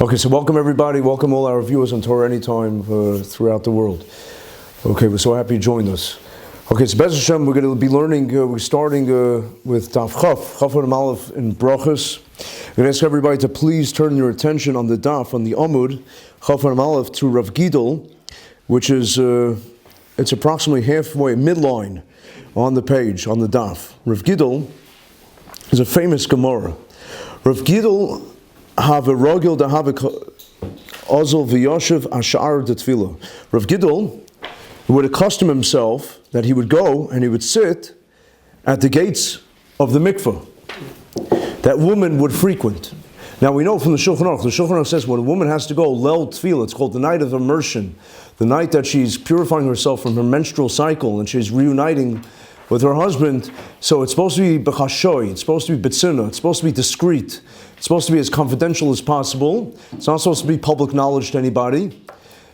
Okay, so welcome everybody. Welcome all our viewers on Torah Anytime throughout the world. Okay, we're so happy you joined us. Okay, so Bez Hashem, we're going to be learning, we're starting with Daf Chaf and Aleph in Brachos. I'm going to ask everybody to please turn your attention on the Daf, on the Amud, Chaf and Aleph, to Rav Gidel, which is, it's approximately halfway, midline on the page, on the Daf. Rav Gidel is a famous Gemara. Rav Gidel have a rogil da have a ozol v'yoshev ashar de tefillah. Rav Gidel would accustom himself that he would go and he would sit at the gates of the mikveh that woman would frequent. Now we know from the Shulchan Aruch says when a woman has to go lel tefillah, it's called the night of immersion, the night that she's purifying herself from her menstrual cycle and she's reuniting with her husband. So it's supposed to be b'chashoy, it's supposed to be b'tzina, it's supposed to be discreet, it's supposed to be as confidential as possible. It's not supposed to be public knowledge to anybody,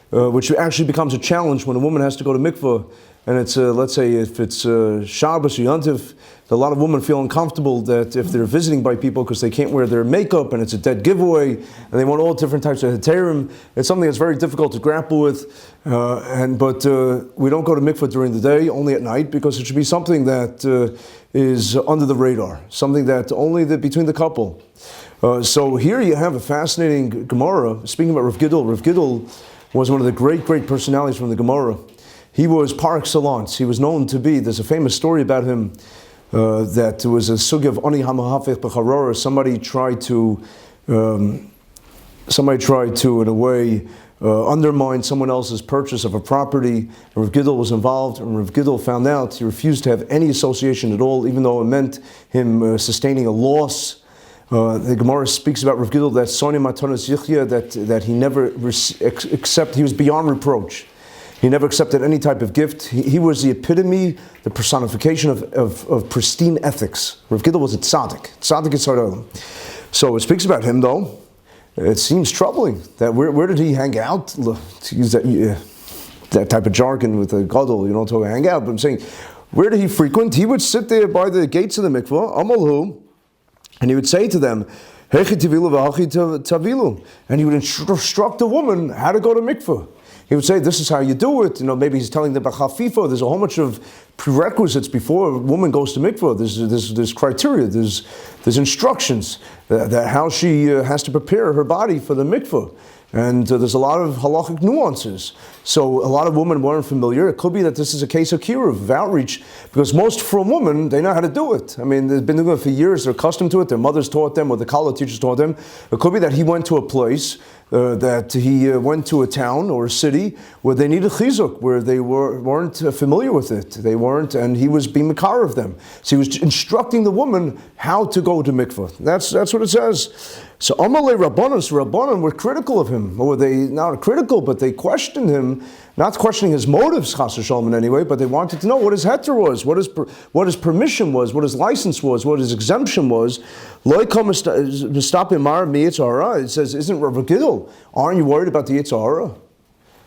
which actually becomes a challenge when a woman has to go to mikveh. And it's, let's say, if it's Shabbos or Yontif, a lot of women feel uncomfortable that if they're visiting by people because they can't wear their makeup and it's a dead giveaway and they want all different types of heterim, it's something that's very difficult to grapple with. But we don't go to mikveh during the day, only at night, because it should be something that is under the radar, something that only between the couple. So here you have a fascinating Gemara. Speaking about Rav Gidel was one of the great personalities from the Gemara. He was par excellence. He was known to be, there's a famous story about him, that was a sugya of Ani Hamahafech B'Charora. Somebody tried to, in a way, undermine someone else's purchase of a property. And Rav Gidel was involved, and Rav Gidel found out he refused to have any association at all, even though it meant him sustaining a loss. The Gemara speaks about Rav Gidel that Soni Matanas Yichya, that he never accepted, he was beyond reproach. He never accepted any type of gift. He was the epitome, the personification of pristine ethics. Rav Gidel was a tzaddik Yisrael Olam. So it speaks about him though. It seems troubling that where did he hang out? To use that type of jargon with a gadol, you don't talk hang out, but I'm saying, where did he frequent? He would sit there by the gates of the mikveh, Amalhu, and he would say to them, Hechi tivilu v'hachi tavilu, and he would instruct the woman how to go to mikveh. He would say, this is how you do it. Maybe he's telling them about chafifa. There's a whole bunch of prerequisites before a woman goes to mikveh. There's criteria, there's instructions that how she has to prepare her body for the mikveh. And there's a lot of halachic nuances. So a lot of women weren't familiar. It could be that this is a case of kiruv, of outreach, because most for a woman, they know how to do it. I mean, they've been doing it for years. They're accustomed to it. Their mothers taught them, or the college teachers taught them. It could be that he went to a place, that he went to a town or a city where they needed chizuk, where they weren't familiar with it. They weren't, and he was being makar of them. So he was instructing the woman how to go to mikveh. That's what it says. So Amalei Rabbanan were critical of him. Or they not critical, but they questioned him, not questioning his motives, chas v'shalom in any way, but they wanted to know what his heter was, what his permission was, what his license was, what his exemption was. It says, isn't Rav Gidel, aren't you worried about the Yetzer Hara?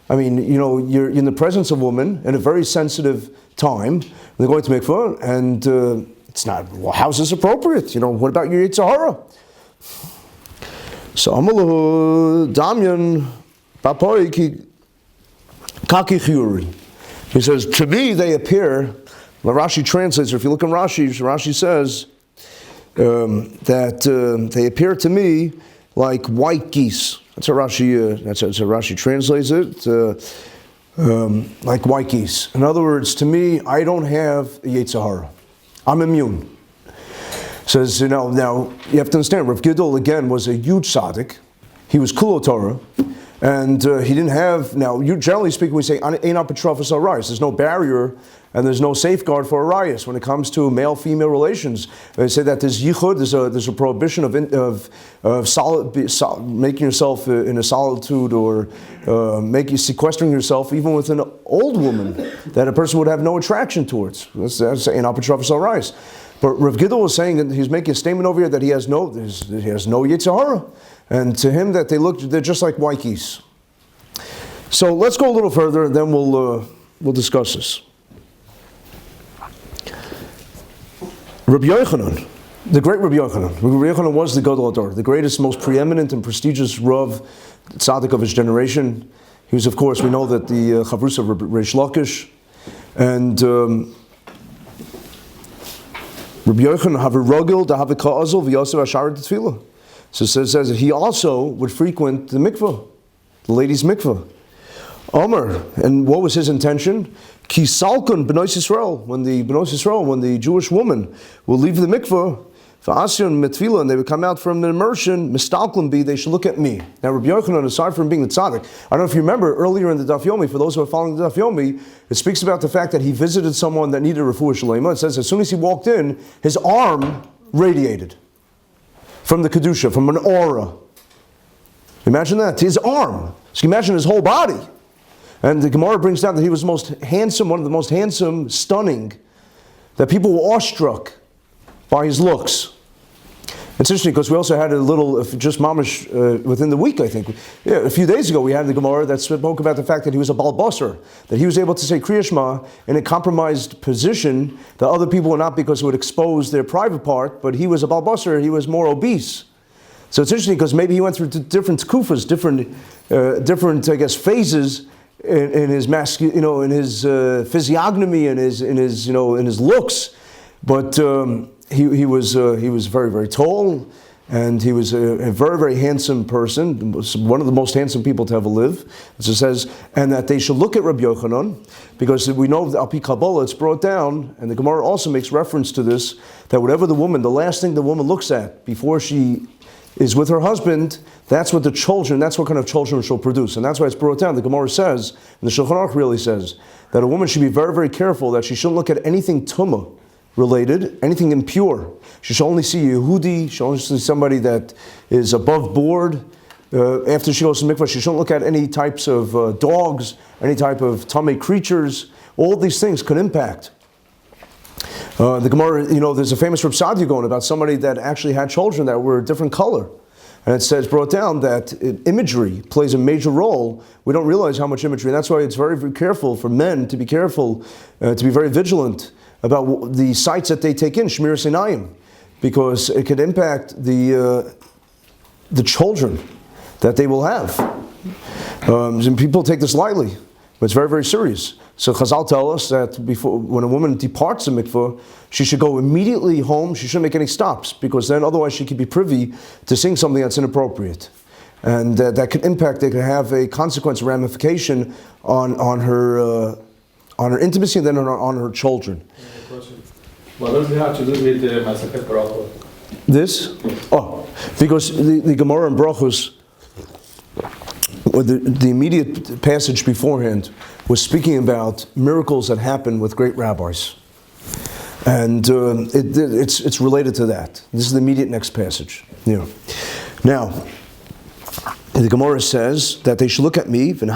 I mean, you're in the presence of a woman in a very sensitive time. They're going to mikveh, and it's not, well, how's this appropriate? What about your Yetzer Hara? So Amalahu Damyan Papoiki Kaki Chiyuri. He says, to me they appear, the Rashi translates, or if you look in Rashi says that they appear to me like white geese. That's how Rashi translates it, like white geese. In other words, to me, I don't have a Yetzer Hara. I'm immune. Says, now you have to understand, Rav Gidel again was a huge tzaddik. He was kulo Torah, and he didn't have. Now, generally speaking, we say ein apatrofos arayos. There's no barrier and there's no safeguard for arayos when it comes to male-female relations. They say that there's yichud. There's a prohibition of making yourself in a solitude or sequestering yourself, even with an old woman that a person would have no attraction towards. That's ein apatrofos arayos. But Rav Gidel was saying that he's making a statement over here that he has no Yetzer Hara, and to him that they're just like white geese. So let's go a little further, and then we'll discuss this. Rabbi Yochanan, The great Rabbi Yochanan. Rabbi Yochanan was the Gadol Hador, the greatest, most preeminent and prestigious Rav, tzaddik of his generation. He was, of course, we know that the Chavrus of Reish Lakish. And Rabbi Yochanan, Havirogil, Dahavika Azul, V'yosef Ashar Tefillah. So it says that he also would frequent the mikveh, the ladies' mikveh. Omer, and what was his intention? Ki salkun b'nos Yisrael, when the Jewish woman will leave the mikveh, v'asyon mitfila, and they would come out from the immersion, mistalklin bi, they should look at me. Now Rabbi Yochanan, aside from being the tzaddik, I don't know if you remember earlier in the Daf Yomi, for those who are following the Daf Yomi, it speaks about the fact that he visited someone that needed refuah shalema. It says as soon as he walked in, his arm radiated from the kedusha, from an aura. Imagine that, his arm. So you imagine his whole body. And the Gemara brings down that he was the most handsome, one of the most handsome, stunning, that people were awestruck by his looks. It's interesting because we also had a little, just mamish, within the week, I think. Yeah, a few days ago we had the Gemara that spoke about the fact that he was a Baal Basar, that he was able to say Kriya Shema in a compromised position that other people were not, because it would expose their private part, but he was a Baal Basar, he was more obese. So it's interesting because maybe he went through different kufas, different, I guess, phases in his in his physiognomy and in his looks, but he was very, very tall, and he was a very, very handsome person, one of the most handsome people to ever live. As it says, and that they should look at Rabbi Yochanan, because we know that Al Pi Kabbalah it's brought down, and the Gemara also makes reference to this, that whatever the last thing the woman looks at before she is with her husband, that's what kind of children she'll produce. And that's why it's brought down. The Gemara says, and the Shulchan Aruch really says, that a woman should be very, very careful that she shouldn't look at anything tumah related, anything impure. She should only see Yehudi, she should only see somebody that is above board. After she goes to mikvah, she shouldn't look at any types of dogs, any type of tamei creatures. All these things could impact. The Gemara, there's a famous Reb Sadia going about somebody that actually had children that were a different color. And it says, brought down, that imagery plays a major role. We don't realize how much imagery, and that's why it's very, very careful for men to be careful, to be very vigilant about the sites that they take in, Shmir Sinayim, because it could impact the children that they will have. And people take this lightly, but it's very, very serious. So Chazal tell us that when a woman departs the mikveh, she should go immediately home. She shouldn't make any stops, because then otherwise she could be privy to seeing something that's inappropriate, and that could impact. They could have a consequence, a ramification on her intimacy, and then on her children. What does it have to do with the Masechet Brachos? This? Oh, because the Gemara in Brachos, or the immediate passage beforehand, was speaking about miracles that happen with great rabbis. And it's related to that. This is the immediate next passage. Yeah. Now, the Gemara says that they should look at me. Zara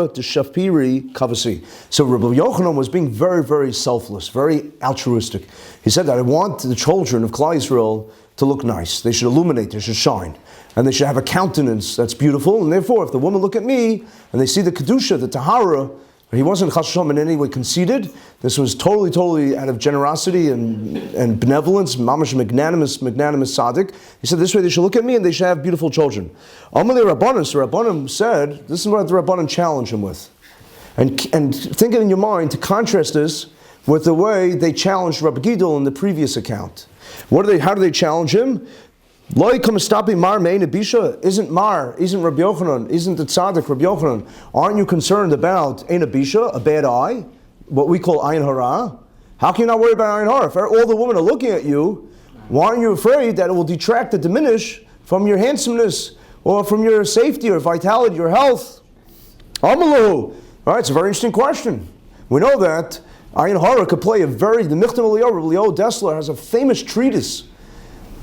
shafiri kavasi. So Rabbi Yochanan was being very, very selfless, very altruistic. He said that I want the children of Klal Yisrael to look nice. They should illuminate, they should shine. And they should have a countenance that's beautiful. And therefore, if the women look at me and they see the Kedusha, the Tahara, he wasn't Chas V'Shalom in any way conceited. This was totally out of generosity and benevolence, mamash magnanimous tzaddik. He said this way they should look at me and they should have beautiful children. Amalei Rabbanan, so Rabbanan said, this is what the Rabbanan challenged him with. And think it in your mind to contrast this with the way they challenged Rabbi Gidol in the previous account. How do they challenge him? Isn't Rabbi Yochanan, isn't the tzaddik Rabbi Yochanan, aren't you concerned about Ein Abisha, a bad eye, what we call Ayin Hara? How can you not worry about Ayin Hara? If all the women are looking at you, why aren't you afraid that it will detract or diminish from your handsomeness, or from your safety, or vitality, your health? Amalu. All right, it's a very interesting question. We know that Ayin Hara could play the Michtam Eliyahu Dessler has a famous treatise,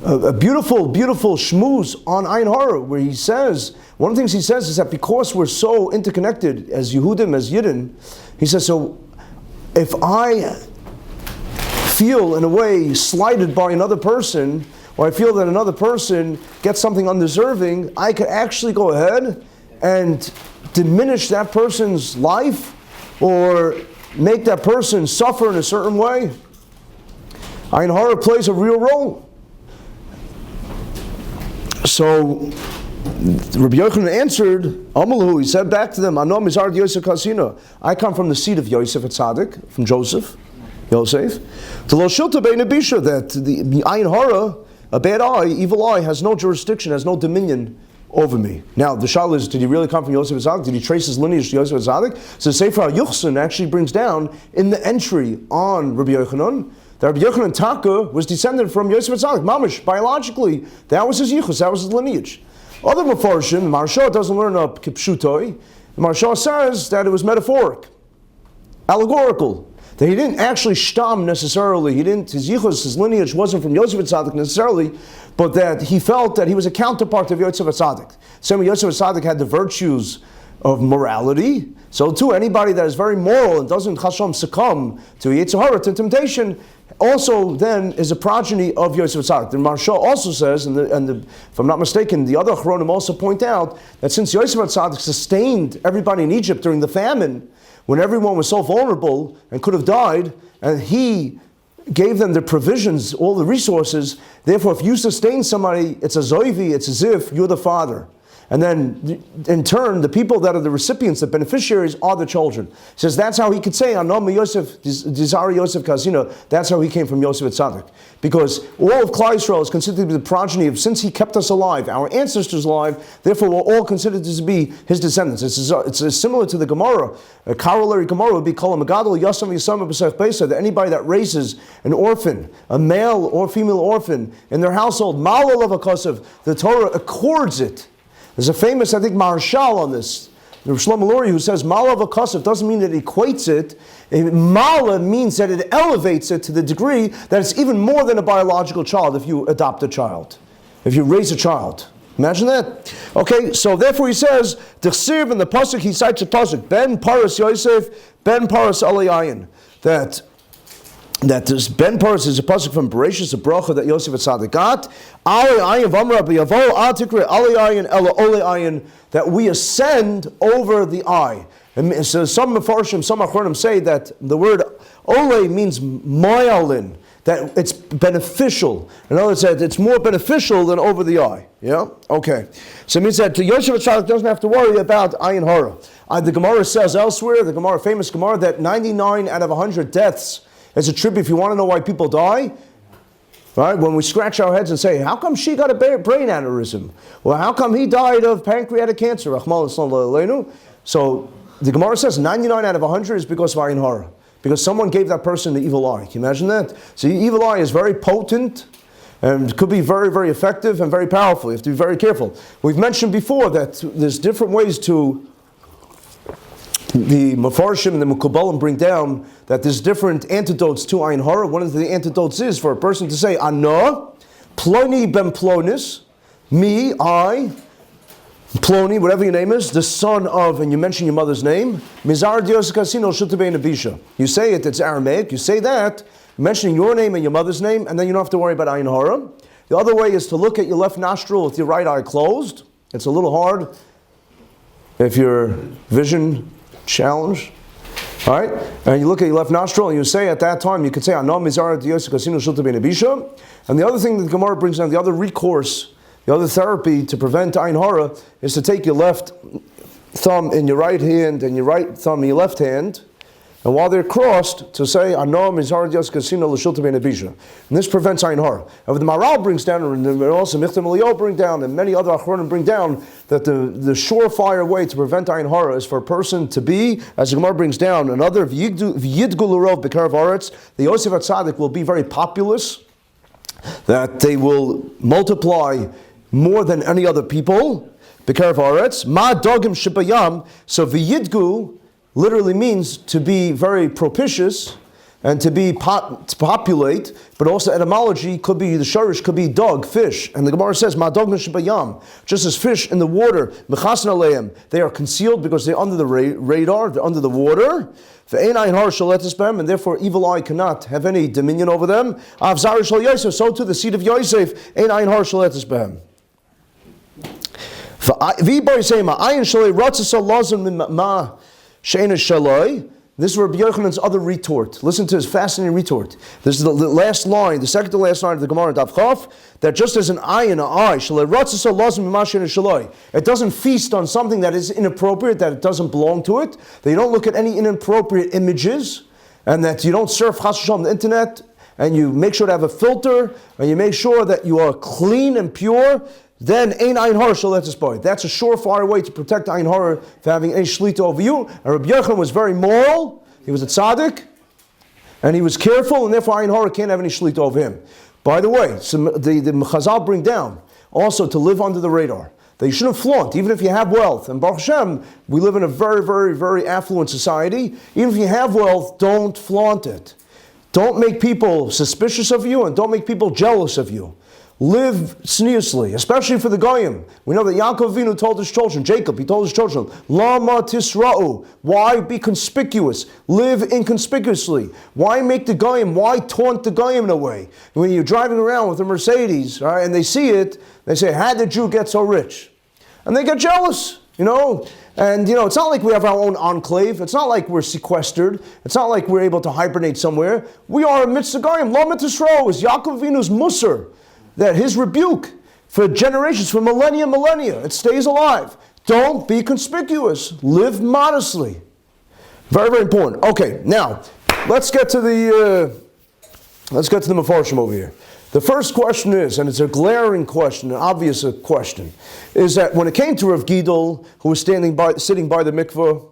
a beautiful shmooze on Ayin Hara, where he says, one of the things he says is that because we're so interconnected as Yehudim, as Yidden, he says, so if I feel in a way slighted by another person, or I feel that another person gets something undeserving, I could actually go ahead and diminish that person's life, or make that person suffer in a certain way. Ayin Hara plays a real role. So Rabbi Yochanan answered, Amalahu, he said back to them, Ano Mizar Yosef Kasina. I come from the seed of Yosef Tzaddik, from Yosef. The Lo Shilta Bein Abisha, that the Ayin Hara, a bad eye, evil eye, has no jurisdiction, has no dominion over me. Now, the shal is, did he really come from Yosef Tzaddik? Did he trace his lineage to Yosef Tzaddik? So Sefer HaYuchsin actually brings down in the entry on Rabbi Yochanan that Rabbi Yochanan Taka was descended from Yosef Tzaddik, mamish, biologically. That was his yichus, that was his lineage. Other Mefarshim, Maharsha doesn't learn up Kipshutoi. Maharsha says that it was metaphoric, allegorical. That he didn't actually shtam necessarily, his yichus, his lineage wasn't from Yosef Tzaddik necessarily, but that he felt that he was a counterpart of Yosef Tzaddik. Same way Yosef Tzaddik had the virtues of morality, so too anybody that is very moral and doesn't chasham succumb to Yetzer Hara, to temptation, also then is a progeny of Yosef Tzaddik. The Maharsha also says, if I'm not mistaken, the other Achronim also point out that since Yosef Tzaddik sustained everybody in Egypt during the famine, when everyone was so vulnerable and could have died, and he gave them the provisions, all the resources, therefore if you sustain somebody, it's a zoivi, it's as if you're the father. And then, in turn, the people that are the recipients, the beneficiaries, are the children. He says that's how he could say, Anom Yosef, Dizari Yosef Kazino, that's how he came from Yosef Tzaddik. Because all of Klal Yisrael is considered to be the progeny of, since he kept us alive, our ancestors alive, therefore we're all considered to be his descendants. It's similar to the Gemara. A corollary Gemara would be Kol Magadol Yasam Yisam B'Sech Beisa, that anybody that raises an orphan, a male or female orphan, in their household, Malal of Akasav, the Torah accords it. There's a famous, I think, Maharshal on this. The Shlomo Lori, who says Mala v'kasef doesn't mean that it equates it. Mala means that it elevates it to the degree that it's even more than a biological child if you adopt a child, if you raise a child. Imagine that. Okay, so therefore he says, D'chsiv in the pasuk, he cites a pasuk, Ben Paras Yosef, Ben Paras Aliyayin, that this Ben Paras is a pasuk from Bereshis, a bracha that Yosef Tzaddik got. That we ascend over the eye. And so some Mefarshim, some Achronim say that the word ole means moyalin, that it's beneficial. In other words, that it's more beneficial than over the eye. Yeah? Okay. So it means that Yosef Tzaddik doesn't have to worry about Ayin Hara. The Gemara says elsewhere, the Gemara, famous Gemara, that 99 out of 100 deaths, as a tribute, if you want to know why people die, right? When we scratch our heads and say, how come she got a brain aneurysm? Well, how come he died of pancreatic cancer? So the Gemara says 99 out of 100 is because of Ayin Hara. Because someone gave that person the evil eye. Can you imagine that? So the evil eye is very potent and could be very, very effective and very powerful. You have to be very careful. We've mentioned before that there's different ways to, the Mefarshim and the Mekubalim bring down that there's different antidotes to Ayin Hara. One of the antidotes is for a person to say, Ano, Ploni ben Plonis, me, I, Ploni, whatever your name is, the son of, and you mention your mother's name, Mizar Dios Kasino Shutabein Abisha. You say it, it's Aramaic, you say that, mentioning your name and your mother's name, and then you don't have to worry about Ayin Hara. The other way is to look at your left nostril with your right eye closed. It's a little hard if your vision challenged. All right? And you look at your left nostril and you say at that time, you could say, Ano Mizar Dios Kasino Shutabein Abisha. And the other thing that the Gemara brings down, the other recourse, the other therapy to prevent Ayin Hara is to take your left thumb in your right hand and your right thumb in your left hand, and while they're crossed, to say, Ano Mizar Dios Kasino L'Shultabein Abisha. And this prevents Ayin Hara. And the Maral brings down, and also Michtam Elio bring down, and many other Achronim bring down, that the surefire way to prevent Ayin Hara is for a person to be, as the Gemara brings down, another V'yidgu L'Rov B'Karav Aretz, the Yosef HaTzadik will be very populous, that they will multiply more than any other people. B'Karav Aretz, Ma Dogim Shibayam, so V'yidgu literally means to be very propitious and to be to populate, but also etymology could be, the shorish could be dog, fish. And the Gemara says, Ma dog nishibayam, just as fish in the water, mechasna aleim, they are concealed because they're under the radar, they're under the water. Ve'ein ayin har shaletis behem, and therefore evil eye cannot have any dominion over them. Avzar shal Yosef, so too the seed of Yosef, ein ayin har shaletis behem. V'boy sema, ayin shalei ratzis alazim ma she'ena shaloi, This is Rabbi Yochanan's other retort. Listen to his fascinating retort. This is the last line, the second to last line of the Gemara Daf Chaf, that just as an eye in an eye, it doesn't feast on something that is inappropriate, that it doesn't belong to it, that you don't look at any inappropriate images, and that you don't surf chas v'shalom on the internet, and you make sure to have a filter, and you make sure that you are clean and pure, then ein ayin hara shaletzes boy. That's a surefire way to protect ayin hara from having any shlita over you. And Rabbi Yochanan was very moral. He was a tzaddik, and he was careful, and therefore ayin hara can't have any shlita over him. By the way, the Chazal bring down also to live under the radar. That you shouldn't flaunt, even if you have wealth. And Baruch Hashem, we live in a very, very, very affluent society. Even if you have wealth, don't flaunt it. Don't make people suspicious of you, and don't make people jealous of you. Live tzniusly, especially for the Goyim. We know that Yaakov Avinu told his children, Jacob, he told his children, Lama tisra'u. Why be conspicuous? Live inconspicuously. Why make the Goyim? Why taunt the Goyim in a way? When you're driving around with a Mercedes, right, and they see it, they say, how did the Jew get so rich? And they get jealous, And, it's not like we have our own enclave. It's not like we're sequestered. It's not like we're able to hibernate somewhere. We are amidst the Goyim. Lama tisra'u is Yaakov Avinu's musar. That his rebuke for generations, for millennia, it stays alive. Don't be conspicuous. Live modestly. Very, very important. Okay, now let's get to the Mefarshim over here. The first question is, and it's a glaring question, an obvious question, is that when it came to Rav Gidol, who was sitting by the mikveh,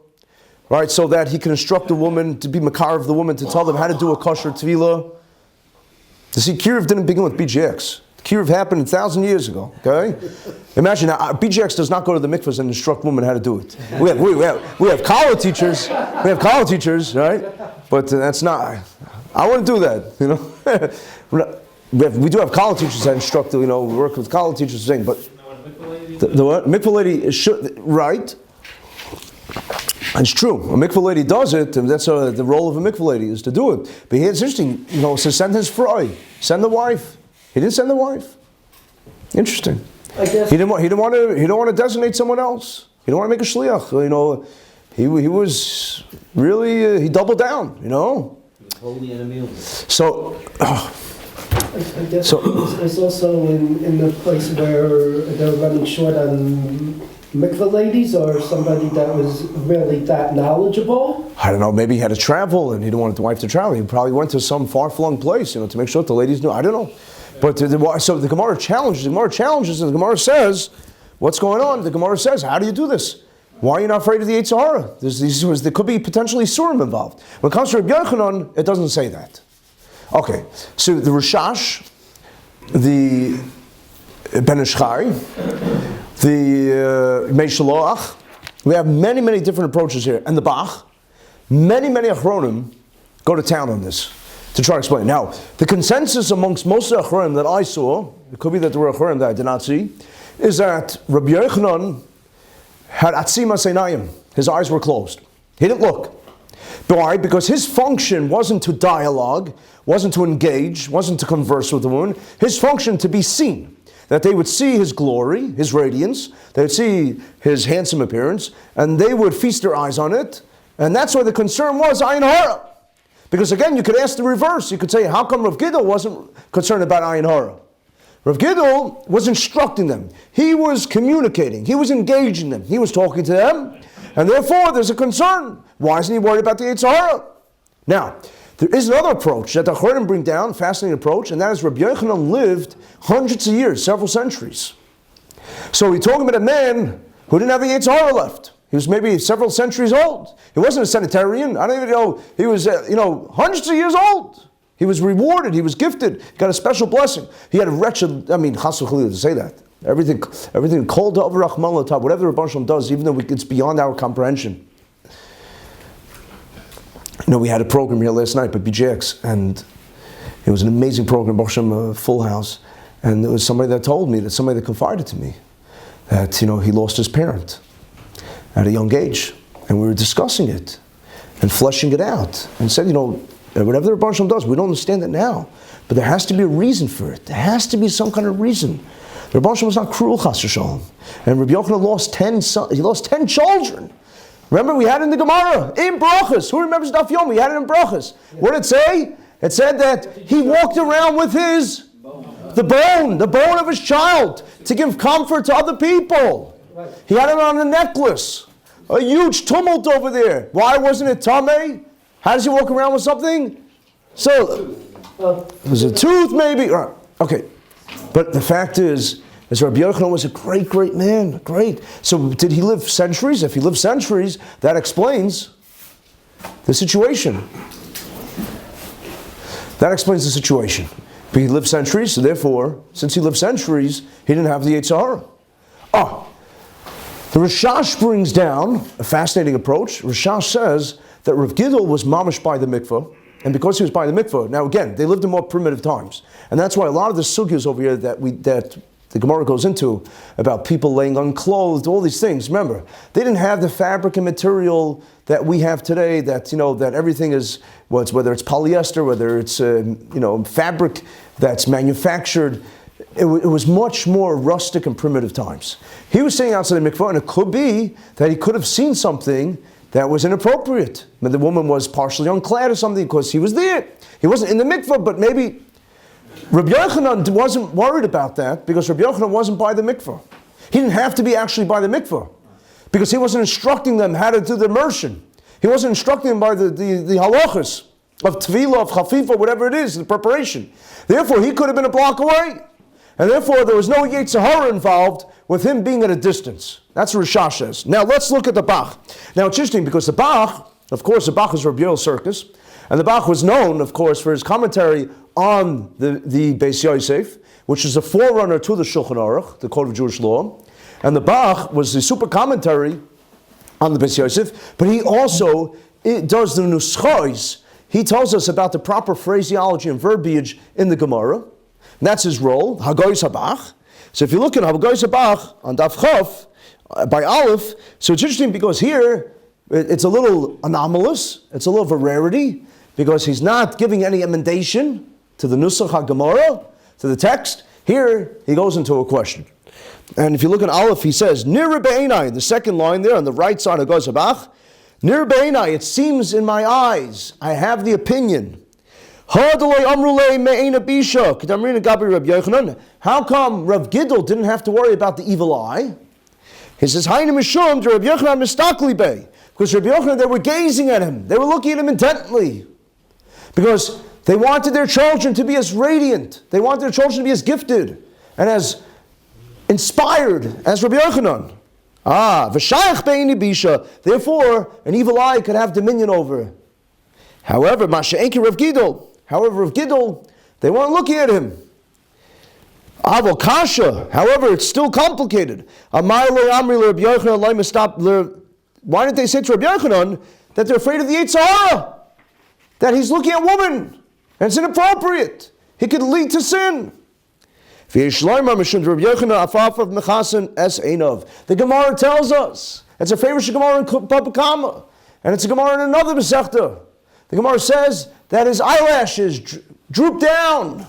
right, so that he can instruct the woman to be makar of the woman to tell them how to do a kosher tefillah. You see, Kiruv didn't begin with BGX. Kiruv happened 1,000 years ago. Okay, imagine now, BGX does not go to the mikvahs and instruct women how to do it. We have college teachers. We have college teachers, right? But that's not. I wouldn't do that. We do have college teachers that instruct. We work with college teachers saying, but the what? Mikvah lady should right. It's true. A mikvah lady does it, and that's the role of a mikvah lady is to do it. But it's interesting. So send his fry, send the wife. He didn't send the wife. Interesting. I guess he didn't want to designate someone else. He didn't want to make a shliach. He was really he doubled down. Holy and immune. So. I guess it's also in the place where they're running short on mikvah ladies, or somebody that was really that knowledgeable. I don't know, maybe he had to travel and he didn't want the wife to travel. He probably went to some far-flung place, to make sure that the ladies knew. I don't know. But so the Gemara challenges, and the Gemara says, what's going on? The Gemara says, how do you do this? Why are you not afraid of the Yetzer Hara? There could be potentially Surim involved. When it comes to Rabbi Yochanan, it doesn't say that. Okay, so the Rishash, the Ben Ishchai, the Meishaloach, we have many, many different approaches here. And the Bach, many Achronim go to town on this to try to explain. Now, the consensus amongst most of the Achronim that I saw, it could be that there were Achronim that I did not see, is that Rabbi Yochanan had Atzimas Einayim. His eyes were closed. He didn't look. Why? Because his function wasn't to dialogue, wasn't to engage, wasn't to converse with the woman. His function to be seen. That they would see his glory, his radiance, they would see his handsome appearance, and they would feast their eyes on it. And that's why the concern was Ayin Hara. Because again, you could ask the reverse. You could say, how come Rav Gidol wasn't concerned about Ayin Hara? Rav Gidol was instructing them. He was communicating. He was engaging them. He was talking to them. And therefore, there's a concern. Why isn't he worried about the Yetzer Hara? Now, there is another approach that the Chorim bring down, fascinating approach, and that is Rabbi Yochanan lived hundreds of years, several centuries. So we're talking about a man who didn't have the Yetzer Hara left. He was maybe several centuries old. He wasn't a sanitarian. I don't even know. He was, hundreds of years old. He was rewarded. He was gifted. He got a special blessing. He had a wretched, chas v'chalila to say that. Everything called to over Rahman Latab, whatever the Rebbe Shalom does, even though it's beyond our comprehension. We had a program here last night by BJX, and it was an amazing program, Baruch Hashem, a full house. And there was somebody that told me, somebody that confided to me, that he lost his parent at a young age, and we were discussing it and fleshing it out, and said, whatever the Rebbe Shalom does, we don't understand it now, but there has to be a reason for it. There has to be some kind of reason. The Rebbe Shalom was not cruel, chas v'shalom, and Rabbi Yochanan lost 10 children. Remember, we had it in the Gemara, in Brachas. Who remembers Daf Yom? We had it in Brachas. What did it say? It said that he walked around with the bone of his child, to give comfort to other people. He had it on a necklace. A huge tumult over there. Why wasn't it Tameh? How does he walk around with something? So, it was a tooth maybe. Okay. But the fact is Rabbi Yochanan was a great, great man. Great. So did he live centuries? If he lived centuries, that explains the situation. That explains the situation. But he lived centuries, so therefore, since he lived centuries, he didn't have the Yetzer Hara. The Rashash brings down a fascinating approach. Rashash says that Rav Gidol was mamish by the mikveh, and because he was by the mikveh, now again, they lived in more primitive times. And that's why a lot of the sugyas over here that the Gemara goes into about people laying unclothed, all these things. Remember, they didn't have the fabric and material that we have today. That that everything is whether it's polyester, whether it's fabric that's manufactured. It was much more rustic and primitive times. He was sitting outside the mikvah, and it could be that he could have seen something that was inappropriate. The woman was partially unclad or something because he was there. He wasn't in the mikvah, but maybe Rabbi Yochanan wasn't worried about that because Rabbi Yochanan wasn't by the mikvah. He didn't have to be actually by the mikvah because he wasn't instructing them how to do the immersion. He wasn't instructing them by the halachas of tevilah, of chafifa, whatever it is, the preparation. Therefore, he could have been a block away. And therefore, there was no Yetzer Hara involved with him being at a distance. That's what Rashash says. Now, let's look at the Bach. Now, it's interesting because the Bach, of course, the Bach is Rabbi Yoel Circus, and the Bach was known, of course, for his commentary on the Beis Yosef, which is a forerunner to the Shulchan Aruch, the Code of Jewish Law. And the Bach was the super commentary on the Beis Yosef, but he also does the Nuschos. He tells us about the proper phraseology and verbiage in the Gemara. And that's his role, Hagoyis HaBach. So if you look at Hagoyis HaBach on Daf Chof, by Aleph, so it's interesting because here, it's a little anomalous, it's a little of a rarity, because he's not giving any emendation to the Nusach HaGemara, to the text. Here, he goes into a question. And if you look at Aleph, he says, Nir Be'enai, the second line there on the right side of Hagoyis HaBach, Nir Be'enai, it seems in my eyes, I have the opinion, how come Rav Gidol didn't have to worry about the evil eye? He says, because Rabbi Yochanan, they were gazing at him. They were looking at him intently. Because they wanted their children to be as radiant. They wanted their children to be as gifted and as inspired as Rabbi Yochanan. Therefore, an evil eye could have dominion over. However, Rav Gidol, they weren't looking at him. Avokasha, however, it's still complicated. Why didn't they say to Rabbi Yochanan that they're afraid of the Yetzer Hara? That he's looking at women, and it's inappropriate. He could lead to sin. The Gemara tells us, it's a famous Gemara in Baba Kama, and it's a Gemara in another Masechta. The Gemara says that his eyelashes drooped down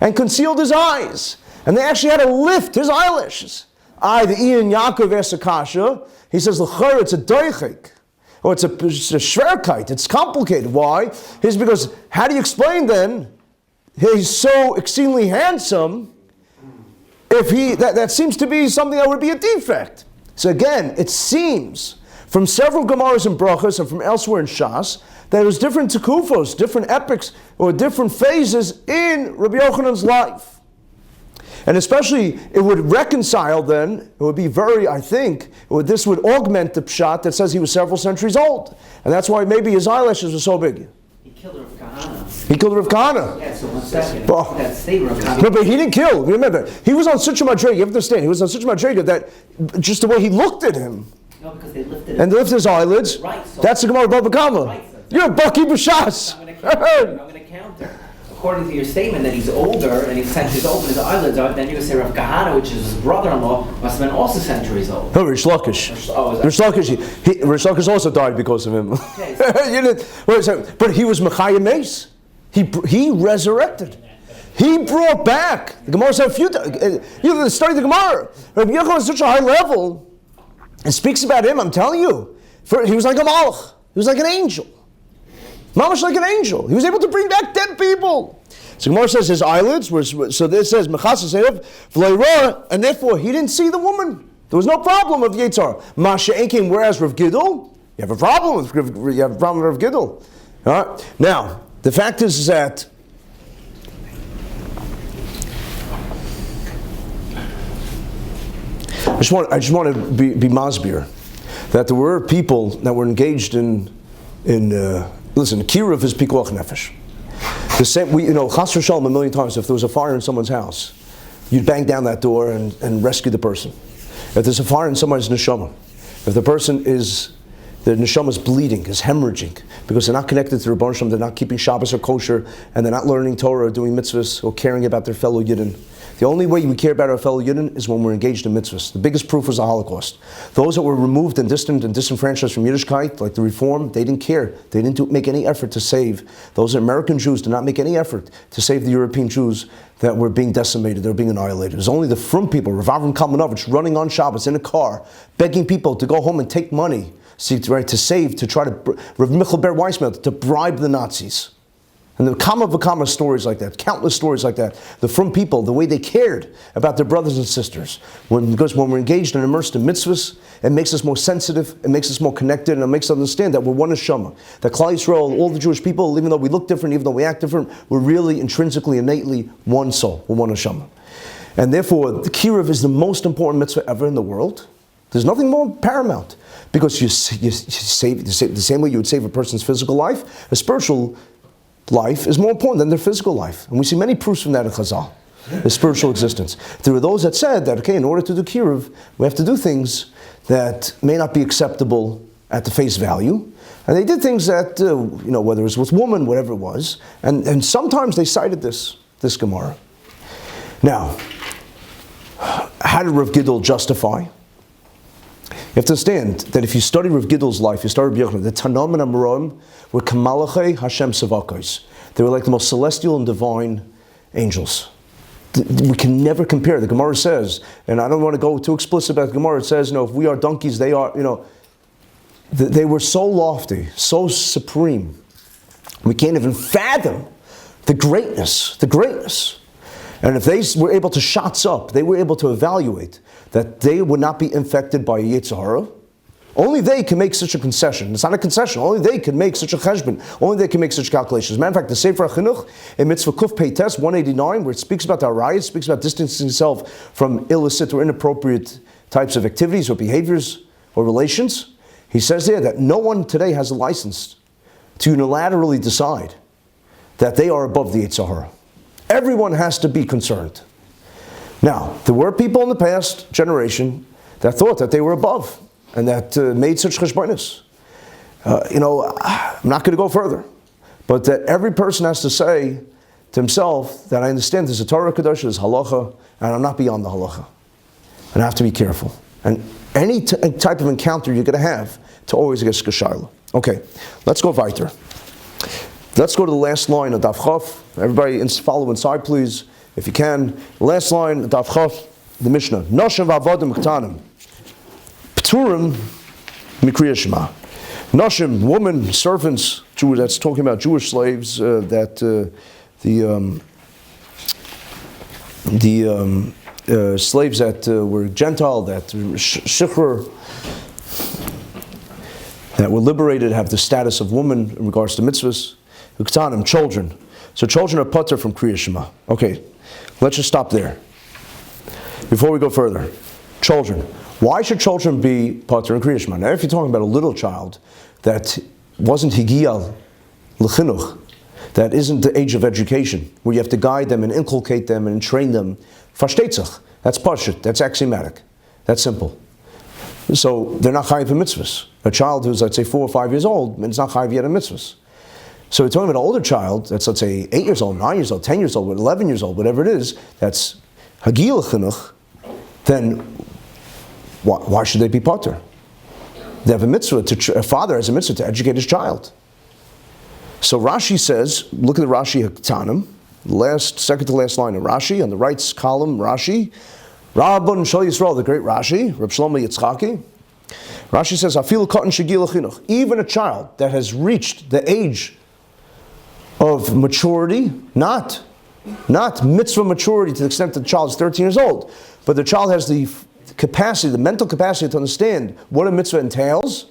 and concealed his eyes. And they actually had to lift his eyelashes. The Ian Yaakov Esakasha, he says, L'chor, it's a doichik. Or it's a shverkite. It's complicated. Why? It's because, how do you explain then, he's so exceedingly handsome, if that seems to be something that would be a defect. So again, it seems, from several Gemaras and Brachas and from elsewhere in Shas, that there's different tekufos, different epics, or different phases in Rabbi Yochanan's life. And especially, it would reconcile then, it would be very, I think, this would augment the pshat that says he was several centuries old. And that's why maybe his eyelashes were so big. He killed Rav Kahana. He killed Rav Kahana. Yeah, so 1 second. That stayed Rav Kahana. No, but he didn't kill. Remember, he was on such a madrega. You have to understand, he was on such a madrega that just the way he looked at him. No, because they lifted and they lifted his eyelids. Right. So that's the Gemara Baba Kama. Right, so you're a Baki B'Shas. I'm going to counter. According to your statement that he's older and he's centuries old and his eyelids are, then you're going to say Rav Kahana, which is his brother-in-law, must have been also centuries old. No, Rish Lakish. Rish Lakish also died because of him. Okay, so. But he was Mechayim Meis. He resurrected. He brought back. The Gemara said a few times. You study the Gemara. Rabbi Yochanan is such a high level. It speaks about him, I'm telling you. He was like a malach. He was like an angel. Mamash like an angel. He was able to bring back dead people. So Gemara says his eyelids were, so this says, and therefore he didn't see the woman. There was no problem of Yetzar. Masha Enkim, whereas Rav Gidl, you have a problem with Rav Gidl. All right? Now, the fact is that I just want to be masbir that there were people that were engaged in listen, kiruv is pikuach nefesh. The same, chas v'shalom a million times. If there was a fire in someone's house, you'd bang down that door and rescue the person. If there's a fire in someone's neshama, if the person the neshama is bleeding, is hemorrhaging, because they're not connected to Rebbeinu Shalom, they're not keeping Shabbos or kosher, and they're not learning Torah or doing mitzvahs or caring about their fellow Yidden. The only way we care about our fellow Yidden is when we're engaged in mitzvahs. The biggest proof was the Holocaust. Those that were removed and distant and disenfranchised from Yiddishkeit, like the Reform, they didn't care. They didn't make any effort to save. Those American Jews did not make any effort to save the European Jews that were being decimated, they were being annihilated. It was only the frum people, Rav Avram Kalmanovich, running on Shabbos in a car, begging people to go home and take money, to save, to try to, Rav Michal Ber Weissman, to bribe the Nazis. And the kama stories like that, countless stories like that, the frum people, the way they cared about their brothers and sisters. Because when we're engaged and immersed in mitzvahs, it makes us more sensitive, it makes us more connected, and it makes us understand that we're one neshama. That Klal Yisrael, all the Jewish people, even though we look different, even though we act different, we're really intrinsically, innately one soul, we're one neshama. And therefore, the kiruv is the most important mitzvah ever in the world. There's nothing more paramount. Because you save the same way you would save a person's physical life, a spiritual life is more important than their physical life. And we see many proofs from that in Chazal, the spiritual existence. There were those that said that, okay, in order to do kiruv, we have to do things that may not be acceptable at the face value. And they did things that, whether it was with woman, whatever it was. And sometimes they cited this Gemara. Now, how did Rav Gidl justify? You have to understand that if you study Rav Gidl's life, you study Rabbi Yochanan, the Tanam and Amoraim were Kamalachei Hashem Savakos. They were like the most celestial and divine angels. We can never compare. The Gemara says, and I don't want to go too explicit about the Gemara, it says, if we are donkeys, they are, they were so lofty, so supreme. We can't even fathom the greatness. And if they were able to shots up, they were able to evaluate that they would not be infected by a Yetzer Hara. Only they can make such a concession. It's not a concession. Only they can make such a cheshbon. Only they can make such calculations. As a matter of fact, the Sefer HaChinuch in Mitzvah Kuf Pei Tes 189, where it speaks about the arayos, speaks about distancing himself from illicit or inappropriate types of activities or behaviors or relations, he says there that no one today has a license to unilaterally decide that they are above the Yetzer Hara. Everyone has to be concerned. Now, there were people in the past generation that thought that they were above and that made such cheshbonos. I'm not going to go further, but that every person has to say to himself that I understand there's a Torah Kadosh, there's halacha, and I'm not beyond the halacha. And I have to be careful. And any type of encounter you're going to have to always get skashayla. Okay, let's go weiter. Let's go to the last line of Daf Chaf. Everybody follow inside, please, if you can. Last line of Daf Chaf, the Mishnah. Noshem v'avadim k'tanim. P'turim mikriya shema. Noshem, women, servants, Jew, that's talking about Jewish slaves, that slaves that were Gentile, that shikhr, that were liberated, have the status of women in regards to mitzvahs. Uktanim, children. So children are pater from Kriya Shema. Okay, let's just stop there. Before we go further, children. Why should children be pater in Kriya Shema? Now, if you're talking about a little child that wasn't higiyah l'chinuch, that isn't the age of education, where you have to guide them and inculcate them and train them, fashtetzach, that's pashut, that's axiomatic, that's simple. So they're not chayiv in mitzvahs. A child who's, let's say, 4 or 5 years old, is not chayiv yet in mitzvahs. So we're talking about an older child that's, let's say, 8 years old, 9 years old, 10 years old, 11 years old, whatever it is, that's hagil chinuch, then why should they be pater? They have a mitzvah, a father has a mitzvah to educate his child. So Rashi says, look at the Rashi Haktanim, second to last line of Rashi, on the right column, Rashi, Rabbon Shal Yisrael, the great Rashi, Reb Shlomo Yitzchaki, Rashi says, "Afilu katan shegil chinuch." Even a child that has reached the age of maturity, not mitzvah maturity to the extent that the child is 13 years old, but the child has the capacity, the mental capacity to understand what a mitzvah entails.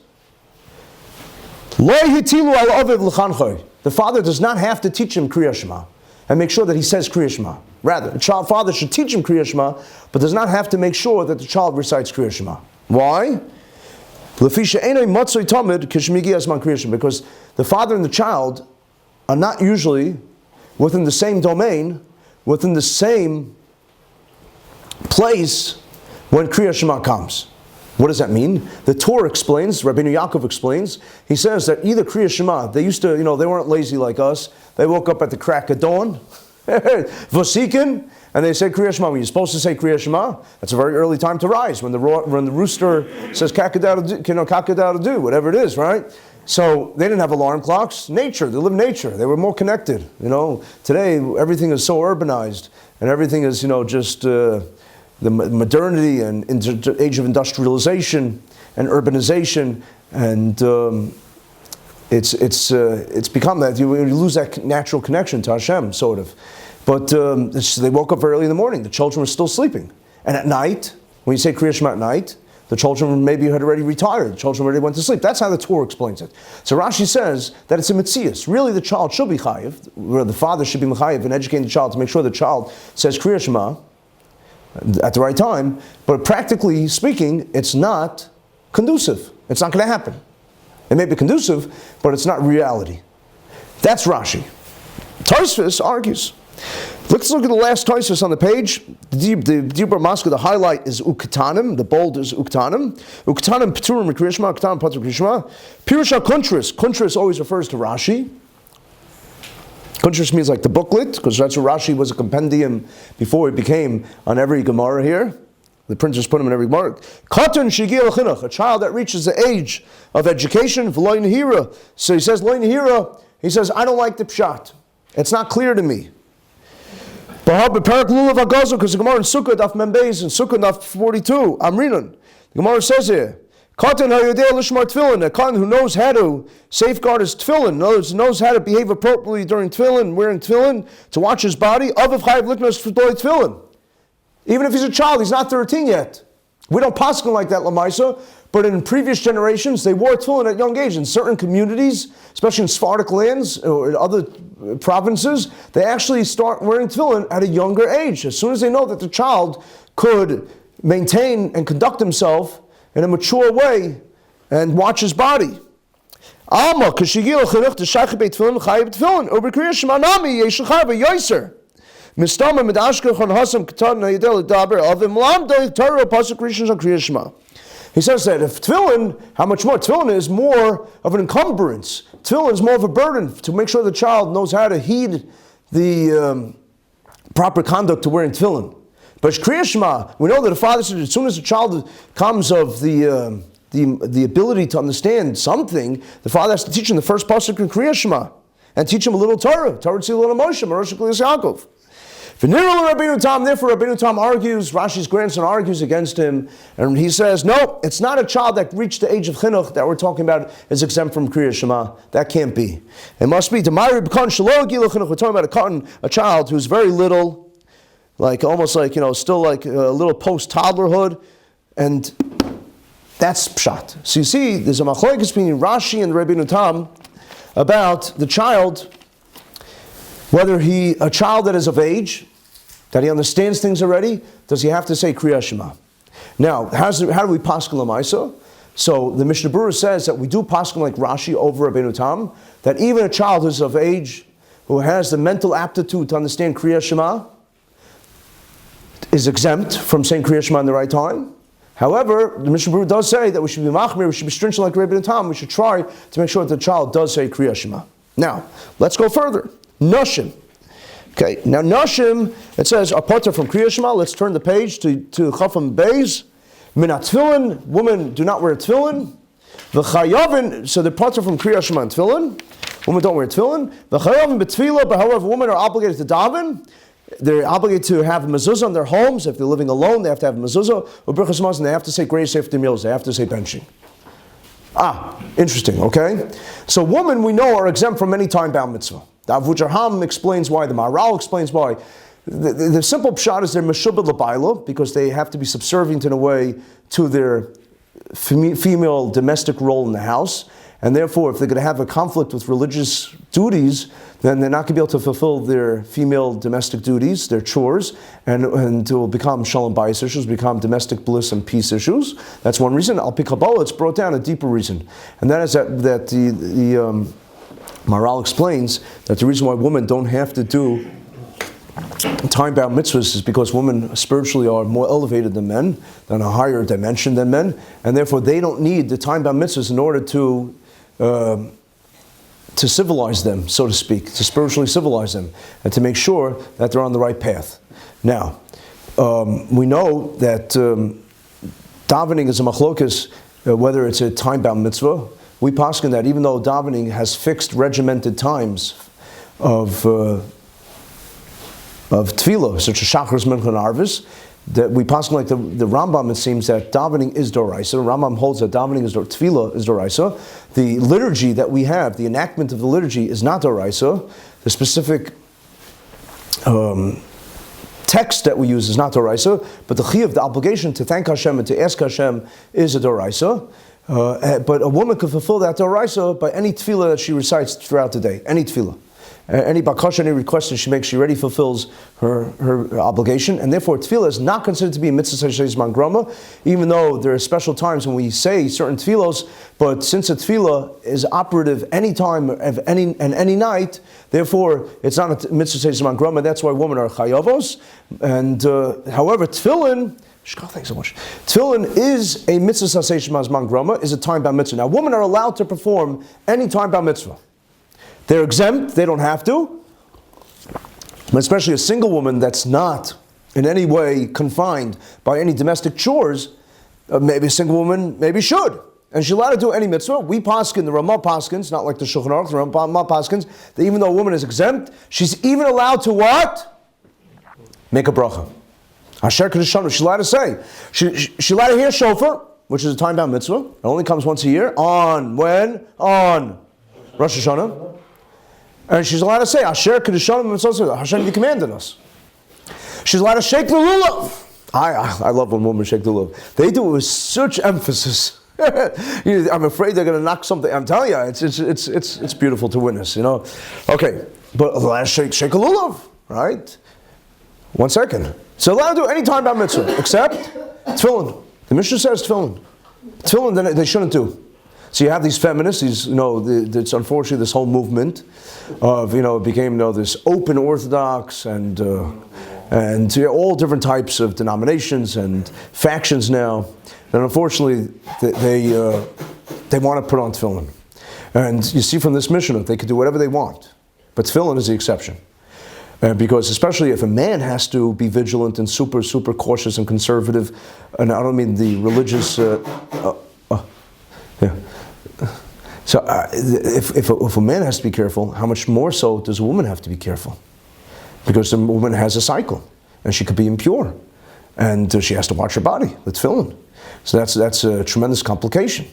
The father does not have to teach him Kriya Shema and make sure that he says Kriya Shema. Rather, the father should teach him Kriya Shema, but does not have to make sure that the child recites Kriya Shema. Why? Because the father and the child are not usually within the same domain, within the same place when Kriya Shema comes. What does that mean? The Torah explains, Rabbi Yitzchok explains, he says that either Kriya Shema, they used to, they weren't lazy like us, they woke up at the crack of dawn, Vosikin, and they said Kriya Shema. When you're supposed to say Kriya Shema, that's a very early time to rise, when the rooster says kakadadu, whatever it is, right? So they didn't have alarm clocks. Nature, they lived nature. They were more connected. Today everything is so urbanized, and everything is, just the modernity and age of industrialization and urbanization, and it's become that you lose that natural connection to Hashem, sort of. But they woke up very early in the morning. The children were still sleeping, and at night, when you say Kriya Shema at night, the children maybe had already retired. The children already went to sleep. That's how the Torah explains it. So Rashi says that it's a mitzias. Really, the child should be chayiv, or the father should be mechayiv and educating the child to make sure the child says Kriya Shema at the right time, but practically speaking, it's not conducive. It's not going to happen. It may be conducive, but it's not reality. That's Rashi. Tosfos argues. Let's look at the last Tosfos on the page. The Dibur Maska, the highlight is Uktanim, the bold is Uktanim. Uktanim Pturim Krishma, Uktanim Patr Krishma. Pirusha Kuntris. Kuntris always refers to Rashi. Kuntris means like the booklet, because that's what Rashi was, a compendium before it became on every Gemara here. The printers put them in every Gemara. Katan Shigil Chinuch, a child that reaches the age of education, V'loy Nehira. So he says, Loy Nehira, he says, I don't like the Pshat. It's not clear to me. Because the Gemara in Sukkah, Daf Membeis, in Sukkah, Daf 42, Amrinan. The Gemara says here, Katan hayodeh lishmar tefillin, a katan who knows how to safeguard his tefillin, knows how to behave appropriately during tefillin, wearing tefillin, to watch his body, avav chayav liknos tefillin. Even if he's a child, he's not 13 yet. We don't paskin like that, Lamaisa, but in previous generations, they wore tefillin at young age. In certain communities, especially in Sephardic lands or in other provinces, they actually start wearing tefillin at a younger age, as soon as they know that the child could maintain and conduct himself in a mature way and watch his body. Alma, kashigil chinuch to shachib tefillin chayav tefillin over kriya shmanami yeshachar v'yoser. Mistama midashka chon hasam katan nayidel daber avim lam doich Torah pasuk rishon kriya shema. He says that if tefillin, how much more? Tefillin is more of an encumbrance. Tefillin is more of a burden to make sure the child knows how to heed the proper conduct to wearing tefillin. But Kriya Shema, we know that the father said as soon as the child comes of the ability to understand something, the father has to teach him the first pasuk in Kriya Shema and teach him a little Torah Tzilul Moshe, Marosh Kliyas Yaakov. Therefore, Rabbeinu Tam argues, Rashi's grandson argues against him, and he says, no, it's not a child that reached the age of chinuch that we're talking about is exempt from Kriya Shema. That can't be. It must be we're talking about a child who's very little, like almost like, still like a little post-toddlerhood, and that's pshat. So you see, there's a machlokes between Rashi and Rabbeinu Tam about the child, whether a child that is of age, that he understands things already, does he have to say Kriya Shema? Now, how do we paskin l'maisa? So the Mishnah Berurah says that we do paskin like Rashi over Rabbeinu Tam, that even a child who's of age, who has the mental aptitude to understand Kriya Shema, is exempt from saying Kriya Shema in the right time. However, the Mishnah Berurah does say that we should be machmir, we should be stringent like Rabbeinu Tam, we should try to make sure that the child does say Kriya Shema. Now, let's go further. Nashim. Okay, now Nashim, it says, apart from Kriya Shema, let's turn the page to Chafam Beis. Minat tefillin, women do not wear tefillin. V'chayavin, so the parts are from Kriya Shema and tefillin. Women don't wear tefillin. V'chayavin b'tefillah, but however, women are obligated to daven. they're obligated to have a mezuzah in their homes. If they're living alone, they have to have a mezuzah. U'brichas Hamazon, they have to say grace after meals. They have to say benching. Interesting, okay? So women, we know, are exempt from any time-bound mitzvah. The Avujarham explains why, the Maharal explains why. The simple pshat is they're meshubed l'bayla, because they have to be subservient in a way to their female domestic role in the house. And therefore, if they're going to have a conflict with religious duties, then they're not going to be able to fulfill their female domestic duties, their chores, and it will become shalom bayis issues, become domestic bliss and peace issues. That's one reason. Al pi Kabbalah, it's brought down a deeper reason. And that is that the Maharal explains that the reason why women don't have to do time-bound mitzvahs is because women spiritually are more elevated than men, than a higher dimension than men, and therefore they don't need the time-bound mitzvahs in order to civilize them, so to speak, to spiritually civilize them, and to make sure that they're on the right path. Now, we know that davening is a machlokas, whether it's a time-bound mitzvah. We paskin that even though davening has fixed, regimented times of tefillah, such as Shachris, Mincha, and Arvis, that we paskin like the Rambam, it seems that davening is doraisa. The Rambam holds that davening is tefillah is doraisa. The liturgy that we have, the enactment of the liturgy, is not doraisa. The specific text that we use is not doraisa, but the chiyuv, the obligation to thank Hashem and to ask Hashem, is a doraisa. But a woman can fulfill that doraisa by any tefillah that she recites throughout the day, any tefillah. Any bakasha, any request that she makes, she already fulfills her obligation, and therefore tefillah is not considered to be a mitzvah zman grama, even though there are special times when we say certain tefillos, but since a tefillah is operative any time of any night, therefore it's not a mitzvah zman grama. That's why women are chayavos. And however, tefillin, thanks so much. Tefillin is a mitzvah zman grama, is a time-bound mitzvah. Now, women are allowed to perform any time-bound mitzvah. They're exempt, they don't have to. But especially a single woman that's not in any way confined by any domestic chores, maybe a single woman maybe should. And she's allowed to do any mitzvah. We paskin, the Ramah paskins, not like the Shulchan Aruch, the Ramah paskins, that even though a woman is exempt, she's even allowed to what? Make a bracha. Asher Kedishanu, she's allowed to say. She's allowed to hear shofar, which is a time-bound mitzvah. It only comes once a year. On when? On Rosh Hashanah. And she's allowed to say, Asher Kedushanim Mitzvah, Hashem, you commanded us. She's allowed to shake the lulav. I love when women shake the lulav. They do it with such emphasis. I'm afraid they're going to knock something. I'm telling you, it's beautiful to witness, you know. Okay, but allowed to shake a lulav, right? 1 second. So allowed to do any time about mitzvah, except tefillin. The Mishnah says tefillin. Tefillin, then they shouldn't do. So you have these feminists, it's unfortunately this whole movement of, it became, this open Orthodox and all different types of denominations and factions now. And unfortunately, they want to put on tefillin. And you see from this Mishnah, they could do whatever they want. But tefillin is the exception. Because especially if a man has to be vigilant and super, super cautious and conservative, and I don't mean the religious, So if a man has to be careful, how much more so does a woman have to be careful? Because the woman has a cycle, and she could be impure, and she has to watch her body with tefillin. So that's a tremendous complication.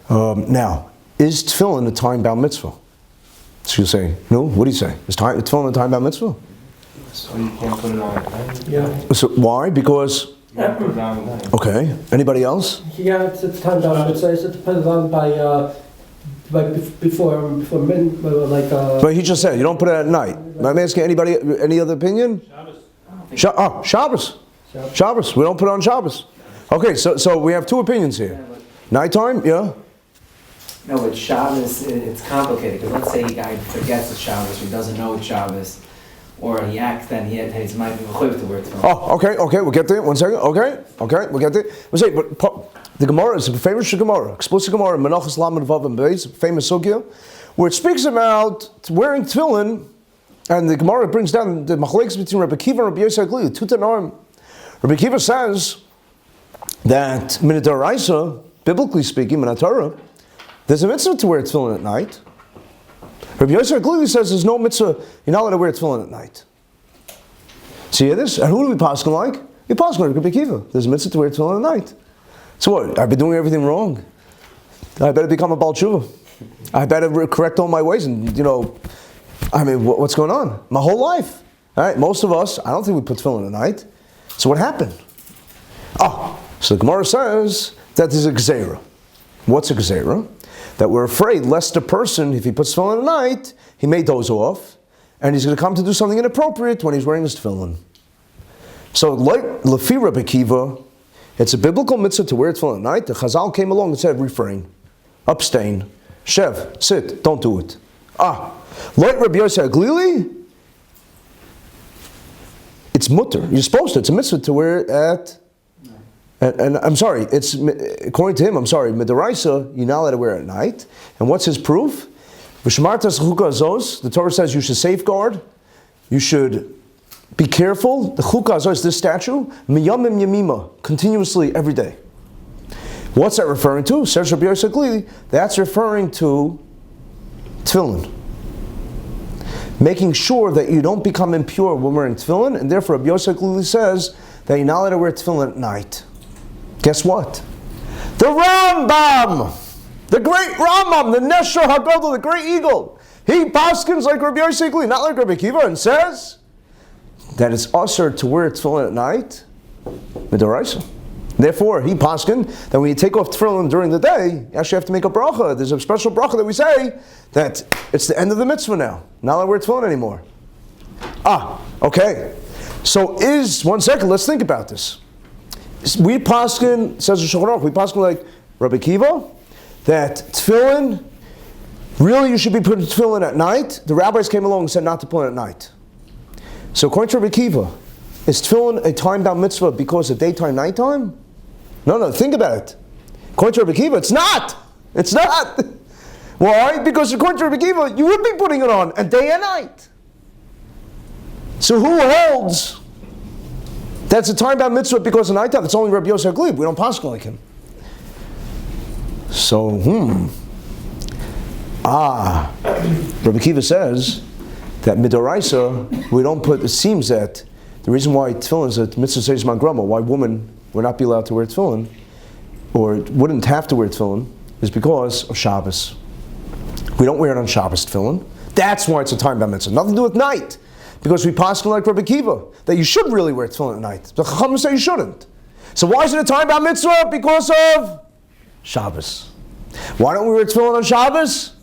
Now, is tefillin a time-bound mitzvah? So you say, no, what do you say? Is tefillin a time-bound mitzvah? So you can't put it on at night? Yeah. So why? Because... Okay. Anybody else? Yeah, it's time-bound mitzvah. It depends on before men, like... But he just said, you don't put it at night. I'm asking anybody, any other opinion? Shabbos. Shabbos. Shabbos. We don't put it on Shabbos. Okay, so we have two opinions here. Nighttime, yeah? No, with Shabbos, it's complicated, because let's say a guy forgets it's Shabbos, or he doesn't know it's Shabbos, or he acts, then he might be mechuyev to wear tefillin. Oh, okay, we'll get there. 1 second. Okay, we'll get there. We'll say, but the Gemara is a famous Gemara, explicit Gemara, Menachos Lamed Vav and Beis, famous sugya, where it speaks about wearing tefillin, and the Gemara brings down the machlekes between Rabbi Kiva and Rabbi Yitzchok, two tanoim. Rabbi Kiva says that min d'oraisa, biblically speaking, min Torah, there's a mitzvah to wear tefillin at night. Rabbi Yitzchok says there's no mitzvah, you're not allowed to wear tefillin at night. See this? And who do we paskin like? We paskin like Rabbi Akiva. There's a mitzvah to wear tefillin at night. So what? I've been doing everything wrong. I better become a Baal Tshuva. I better correct all my ways. And what's going on? My whole life. All right, most of us, I don't think we put tefillin at night. So what happened? So the Gemara says that there's a gzeira. What's a gzeira? That we're afraid lest the person, if he puts tefillin at night, he may doze off, and he's going to come to do something inappropriate when he's wearing his tefillin. So, like Lefi Rabbi Akiva, it's a biblical mitzvah to wear tefillin at night. The Chazal came along and said, refrain, abstain, shev, sit, don't do it. Like Rabbi Yosef Glili, it's mutter. You're supposed to. It's a mitzvah to wear it at. And I'm sorry. It's according to him. I'm sorry. Midaraisa, you're not allowed to wear it at night. And what's his proof? The Torah says you should safeguard. You should be careful. The chukah azos, this statue, miyamim yamima, continuously every day. What's that referring to? Says Rabbi Yosef Glili, that's referring to tefillin. Making sure that you don't become impure when wearing tefillin, and therefore Rabbi Yosef Glili says that you're not allowed to wear tefillin at night. Guess what? The Rambam, the great Rambam, the Nesher HaGadol, the great eagle, he paskins like Rabbi Yosef Glili, not like Rabbi Akiva, and says that it's usher to wear tefillin at night, midaraisa. Therefore, he paskin that when you take off tefillin during the day, you actually have to make a bracha. There's a special bracha that we say that it's the end of the mitzvah now. Not allowed to wear tefillin anymore. Okay. So one second, let's think about this. We paskin, says the Shulchan Aruch, we paskin like Rabbi Akiva, that tefillin, really you should be putting tefillin at night. The rabbis came along and said not to put it at night. So according to Rabbi Akiva, is tefillin a time-bound mitzvah because of daytime, nighttime? No, think about it. According to Rabbi Akiva, it's not. It's not. Why? Because according to Rabbi Akiva, you would be putting it on and day and night. So who holds that's a time-bound mitzvah because of nighttime? It's only Rabbi Yosef Glib. We don't paskin like him. So, Rabbi Akiva says that midoraisa, we don't put, it seems that the reason why tefillin is a mitzvah says mangrama, why women would not be allowed to wear tefillin, or wouldn't have to wear tefillin, is because of Shabbos. We don't wear it on Shabbos tefillin. That's why it's a time-bound mitzvah. Nothing to do with night. Because we paskin like Rabbi Akiva, that you should really wear tefillin at night. The Chachamim say you shouldn't. So why is it a time-bound mitzvah? Because of Shabbos. Why don't we wear tefillin on Shabbos?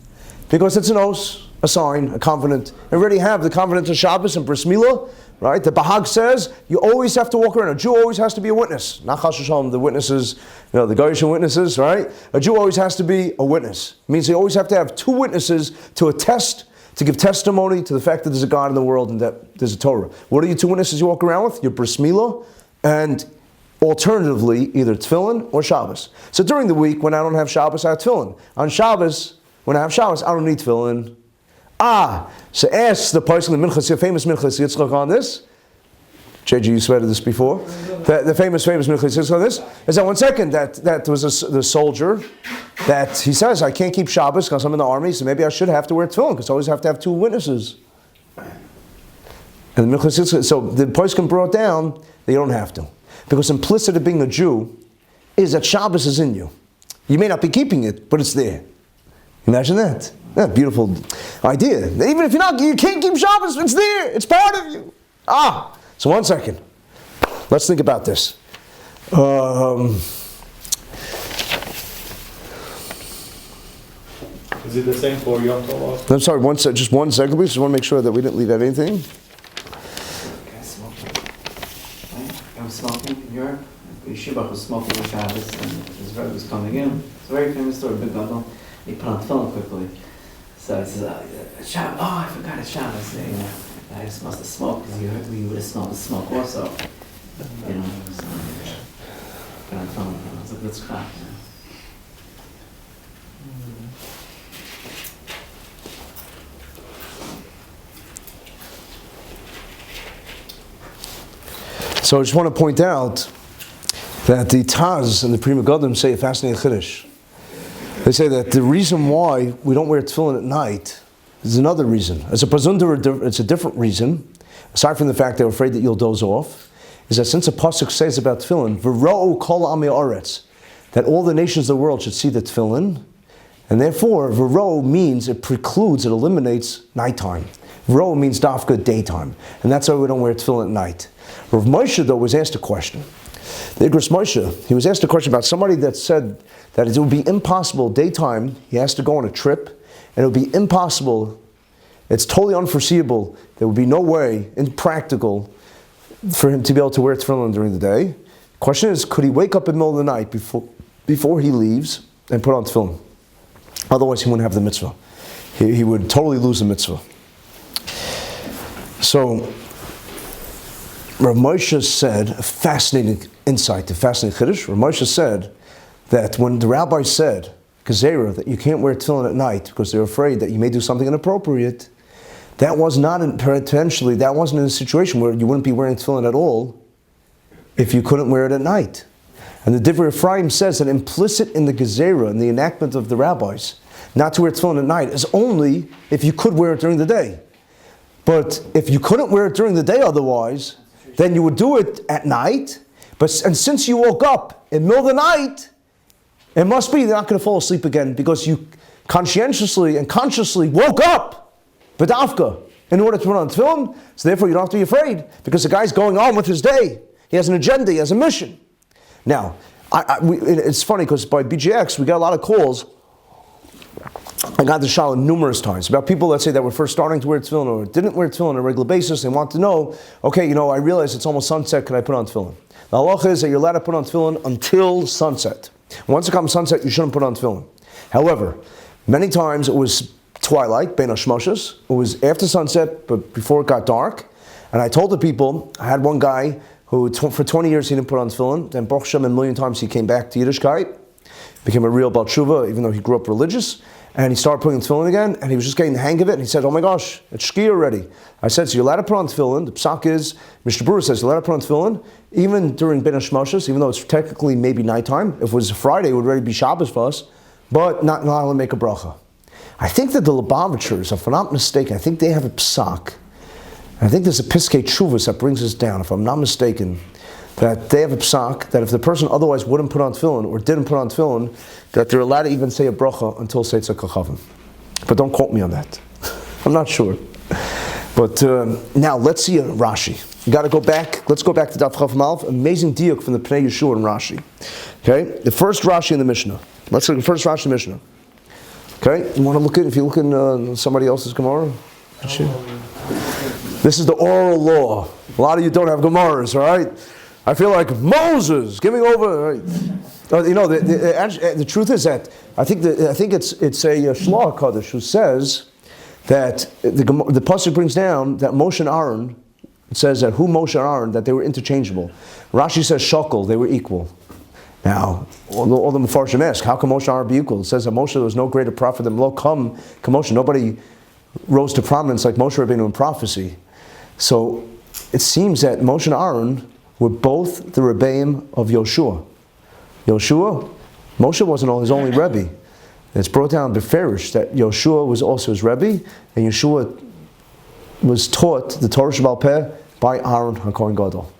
Because it's an os, a sign, a covenant. We already have the covenant of Shabbos and Bris Milah, right? The Bahag says you always have to walk around. A Jew always has to be a witness. Not Chas v'Shalom, the witnesses, the Goyish witnesses, right? A Jew always has to be a witness. It means they always have to have two witnesses to attest, to give testimony to the fact that there's a God in the world and that there's a Torah. What are your two witnesses you walk around with? Your Bris Milah and alternatively either tefillin or Shabbos. So during the week when I don't have Shabbos, I have tefillin. On Shabbos, when I have Shabbos, I don't need tefillin. So ask the person, the Minchas, famous Minchas Yitzchok on this. JG, you sweated this before. The famous Minchas Yitzchok on this is that 1 second that was the soldier that he says I can't keep Shabbos because I'm in the army, so maybe I should have to wear tefillin because I always have to have two witnesses. And the Minchas Yitzchok, so the person brought down that you don't have to, because implicit in being a Jew is that Shabbos is in you. You may not be keeping it, but it's there. Imagine that. Yeah, beautiful idea. Even if you can't keep Shabbos, it's there. It's part of you. So 1 second. Let's think about this. Is it the same for Yom Tov? I'm sorry, just 1 second, please. Just want to make sure that we didn't leave out anything. I was smoking in Europe. Yeshiva was smoking on Shabbos, and his Rebbe was coming in. It's a very famous story, big gadol. He put on tefillin quickly. So he says, Shabbos, I forgot it's Shabbos. I just must have smoked because you would have smelled the smoke also. So, put on tefillin. It was a good spot. So I just want to point out that the Taz and the Pri Megadim say a fascinating chiddush. They say that the reason why we don't wear tefillin at night is another reason. It's a different reason. aside from the fact they're afraid that you'll doze off, is that since the pasuk says about tefillin, v'ra'u kol amei aretz, that all the nations of the world should see the tefillin, and therefore v'ra'u means it precludes, it eliminates nighttime. V'ra'u means dafka daytime, and that's why we don't wear tefillin at night. Rav Moshe though was asked a question. The Igros Moshe, he was asked a question about somebody that said that it would be impossible daytime, he has to go on a trip, and it would be impossible, it's totally unforeseeable, there would be no way, impractical, for him to be able to wear tefillin during the day. The question is, could he wake up in the middle of the night before he leaves and put on tefillin? Otherwise he wouldn't have the mitzvah. He would totally lose the mitzvah. So, Rav Moshe said, a fascinating insight, a fascinating chiddush. Rav Moshe said that when the rabbi said, Gezerah, that you can't wear tefillin at night because they're afraid that you may do something inappropriate, that was not potentially, that wasn't in a situation where you wouldn't be wearing tefillin at all if you couldn't wear it at night. And the Divrei Ephraim says that implicit in the Gezerah, in the enactment of the rabbis, not to wear tefillin at night, is only if you could wear it during the day. But if you couldn't wear it during the day otherwise, then you would do it at night. And since you woke up in the middle of the night, it must be you're not going to fall asleep again because you conscientiously and consciously woke up, b'dafka, in order to put on tefillin. So therefore you don't have to be afraid because the guy's going on with his day. He has an agenda, he has a mission. Now, it's funny because by BGX we got a lot of calls. I got the shalo numerous times about people that say that were first starting to wear tefillin or didn't wear tefillin on a regular basis. They want to know, okay, I realize it's almost sunset, can I put on tefillin? The halacha is that you're allowed to put on tefillin until sunset. Once it comes sunset, you shouldn't put on tefillin. However, many times it was twilight, bein hashmoshes. It was after sunset, but before it got dark. And I told the people, I had one guy who for 20 years he didn't put on tefillin. Then Baruch Hashem, a million times he came back to Yiddishkeit, became a real Baal Tshuva, even though he grew up religious. And he started putting tefillin again, and he was just getting the hang of it. And he said, "Oh my gosh, it's shkia already." I said, "So you're allowed to put on tefillin." The psak is, Mr. Brewer says, you're allowed to put on tefillin, even during Ben Hashmoshes, even though it's technically maybe nighttime. If it was Friday, it would already be Shabbos for us, but not allowed to make a bracha. I think that the Lubavitchers, if I'm not mistaken, I think they have a psak. I think there's a Piskei Tshuvos that brings us down, if I'm not mistaken, that they have a psak, that if the person otherwise wouldn't put on tefillin or didn't put on tefillin, that they're allowed to even say a bracha until Seitzah Kachavim. But don't quote me on that. I'm not sure. But now let's see a Rashi. You got to go back. Let's go back to Daf Chaf Malv. Amazing diuk from the Pnei Yeshua and Rashi. Okay, the first Rashi in the Mishnah. Let's look at the first Rashi in the Mishnah. Okay, you want to look at, if you look in somebody else's Gemara? This is the oral law. A lot of you don't have Gemaras, all right? I feel like Moses giving over. Right? The truth is that I think it's a Shlach Kaddish who says that the pasuk brings down that Moshe and Aaron, it says that who Moshe and Aaron, that they were interchangeable. Rashi says shakel, they were equal. Now, all the Mefarshim ask, how can Moshe and Aaron be equal? It says that Moshe was no greater prophet than Lo Kam Moshe. Nobody rose to prominence like Moshe Rabbeinu in prophecy. So it seems that Moshe and Aaron were both the Rebbeim of Yoshua. Moshe wasn't his only Rebbe. It's brought down beferish that Yoshua was also his Rebbe, and Yeshua was taught the Torah Sheba'al Peh by Aaron HaKohen Gadol.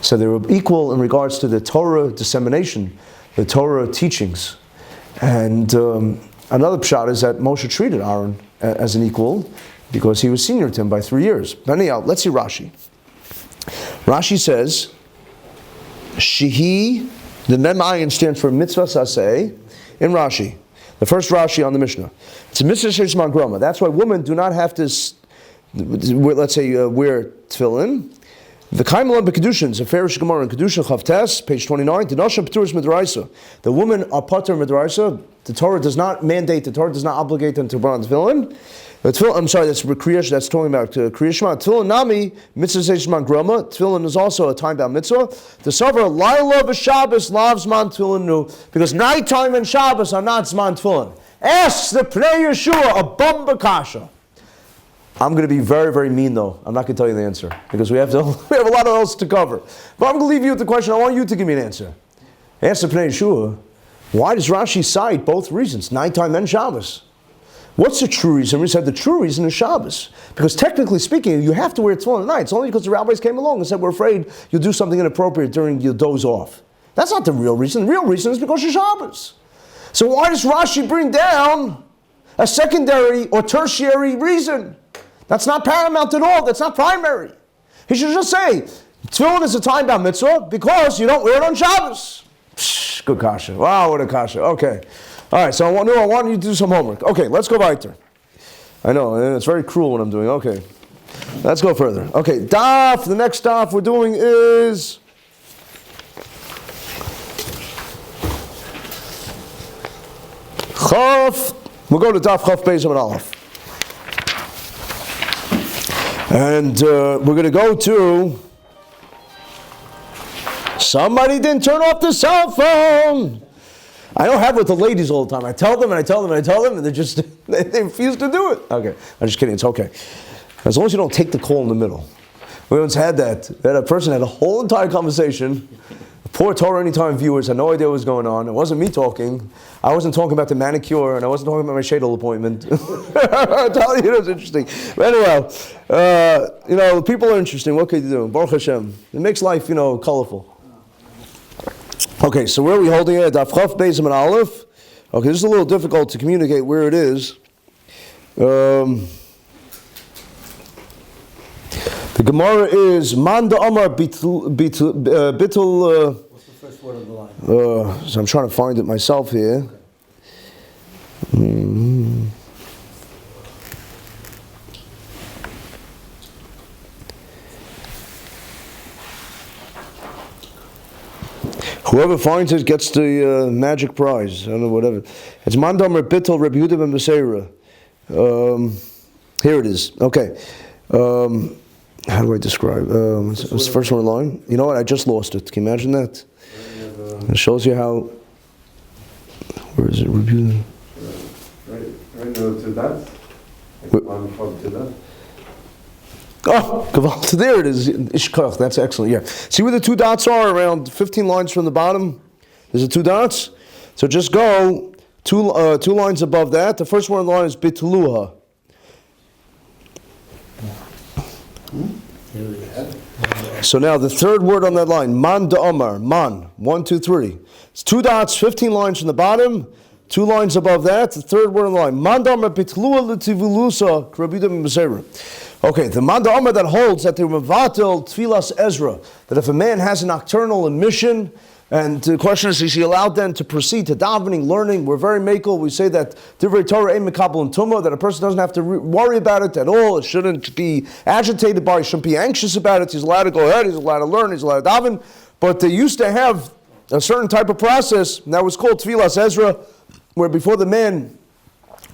So they were equal in regards to the Torah dissemination, the Torah teachings. And another pshat is that Moshe treated Aaron as an equal because he was senior to him by 3 years. But anyhow, let's see Rashi. Rashi says, Shehi, the Mem Ayin stands for Mitzvah Saseh, in Rashi. The first Rashi on the Mishnah. It's a Mitzvah Sheshman Groma. That's why women do not have to, let's say, wear tefillin. The Kaimalan B'Kedushin, Zeferish Gemara in Kedushin Chavtes, page 29, the Nasha P'turis Midraisa. The women are pater Midraisa. The Torah does not mandate, the Torah does not obligate them to put on tefillin. I'm sorry, that's Kriyash, that's talking about Kriyash Shema. Tefillin Nami, Mitzvah Sheshman Groma. Tefillin is also a time-bound mitzvah. The Savra, Laila V'Shabbos, Lav Zman Tefillin Nu. Because nighttime and Shabbos are not Zman Tefillin. Ask the Pnei Yeshua, a Bumba Kasha. I'm going to be very, very mean though. I'm not going to tell you the answer because we have a lot else to cover. But I'm going to leave you with the question. I want you to give me an answer. Ask the Pnei Yeshua, why does Rashi cite both reasons, nighttime and Shabbos? What's the true reason? We said the true reason is Shabbos. Because technically speaking, you have to wear tefillin at night. It's only because the rabbis came along and said, we're afraid you'll do something inappropriate during your doze off. That's not the real reason. The real reason is because of Shabbos. So why does Rashi bring down a secondary or tertiary reason? That's not paramount at all. That's not primary. He should just say, tefillin is a time-bound mitzvah because you don't wear it on Shabbos. Psh, good kasha. Wow, what a kasha. Okay. All right, so I want you to do some homework. Okay, let's go weiter. I know, it's very cruel what I'm doing. Okay, let's go further. Okay, daf, the next daf we're doing is... Chaf. We'll go to daf Chaf Beis Amud Aleph. And we're going to go to... Somebody didn't turn off the cell phone. I don't have it with the ladies all the time. I tell them and I tell them and I tell them and they refuse to do it. Okay, I'm just kidding. It's okay. As long as you don't take the call in the middle. We once had that. A person had a whole entire conversation. Poor Torah Anytime viewers had no idea what was going on. It wasn't me talking. I wasn't talking about the manicure and I wasn't talking about my shadel appointment. I'm telling you, it was interesting. But anyhow, people are interesting. What can you do? Baruch Hashem. It makes life, colorful. Okay, so where are we holding it? Daf Chaf Beis Amud Aleph. Okay, this is a little difficult to communicate where it is. The Gemara is Man da Amar Bittul. What's the first word of the line? So I'm trying to find it myself here. Whoever finds it gets the magic prize. I don't know, whatever. It's Mandam Bittul Rabbi Yehuda ben Beseira. Here it is. Okay. How do I describe? It's the first one in line. You know what? I just lost it. Can you imagine that? It shows you how. Where is it? Rabbi Yehuda. Right to that. One from to that. Oh, Gewalt, there it is. Ishkach, that's excellent. Yeah. See where the two dots are? Around 15 lines from the bottom. There's the two dots. So just go two lines above that. The first one on the line is Bitluha. So now the third word on that line, Man da Amar, Man. 1, 2, 3. It's two dots, 15 lines from the bottom. 2 lines above that. The third word on the line, Man da Amar Bitluha l'tivulusa Rabbi Yehuda ben Beseira. Okay, the Man da Amar that holds that the Mevatel Tfilas Ezra, that if a man has a nocturnal emission, and the question is he allowed then to proceed to davening, learning? We're very makel. We say that Divrei Torah ein mekabel and tumah, that a person doesn't have to worry about it at all. It shouldn't be agitated by it, shouldn't be anxious about it. He's allowed to go ahead, he's allowed to learn, he's allowed to daven. But they used to have a certain type of process, and that was called Tfilas Ezra, where before the man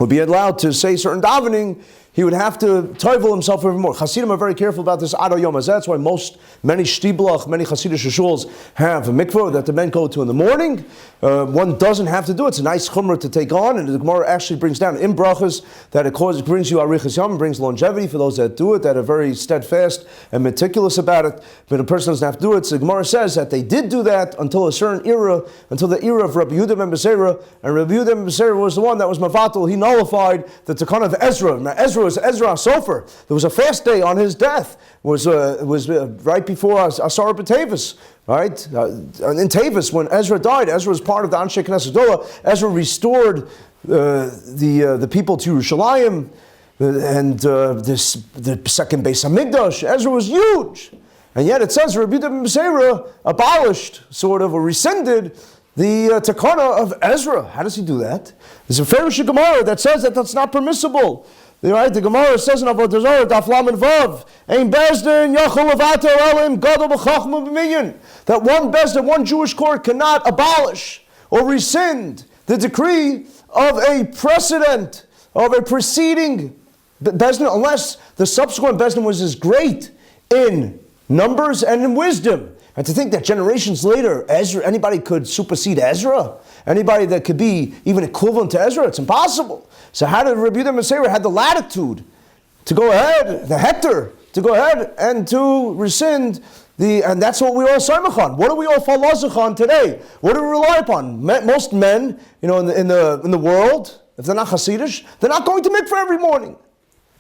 would be allowed to say certain davening, he would have to toivel himself even more. Hasidim are very careful about this Ado Yom Hazeh. That's why many shtiblach, many Hasidic shuls have a mikvah that the men go to in the morning. One doesn't have to do it. It's a nice chumrah to take on, and the Gemara actually brings down in brachas that it brings you arichas yom, brings longevity for those that do it, that are very steadfast and meticulous about it. But a person doesn't have to do it. So the Gemara says that they did do that until a certain era, until the era of Rabbi Yehuda ben Beseira, and Rabbi Yehuda ben Beseira was the one that was mavatal. He nullified the Tikkun of Ezra. Now Ezra was Ezra Sofer. There was a fast day on his death. Was right before Asar B'Tevis. Right? In Tevis, when Ezra died, Ezra was part of the Anshe Knesset Gedolah. Ezra restored the people to Yerushalayim and the second Beis Hamikdash. Ezra was huge. And yet it says Rabbi Yehuda ben Beseira abolished, sort of, or rescinded the Takana of Ezra. How does he do that? There's a Pharisee Gemara that says that that's not permissible. Right? The Gemara says in Avodah Zarah, Daf Lamed Vav, Ein Bezdin Yachol Levater Elim Gadol B'Chachma B'Minyan, that one Bezdin, one Jewish court cannot abolish or rescind the decree of a precedent, of a preceding Bezdin, unless the subsequent Bezdin was as great in numbers and in wisdom. And to think that generations later, anybody could supersede Ezra, anybody that could be even equivalent to Ezra, it's impossible. So how did Rabbi Yehuda ben Beseira had the latitude to go ahead, the hector, to go ahead and to rescind and that's what we all samach on. What do we all falazach on today? What do we rely upon? Most men, in the world, if they're not Hasidish, they're not going to mikveh every morning.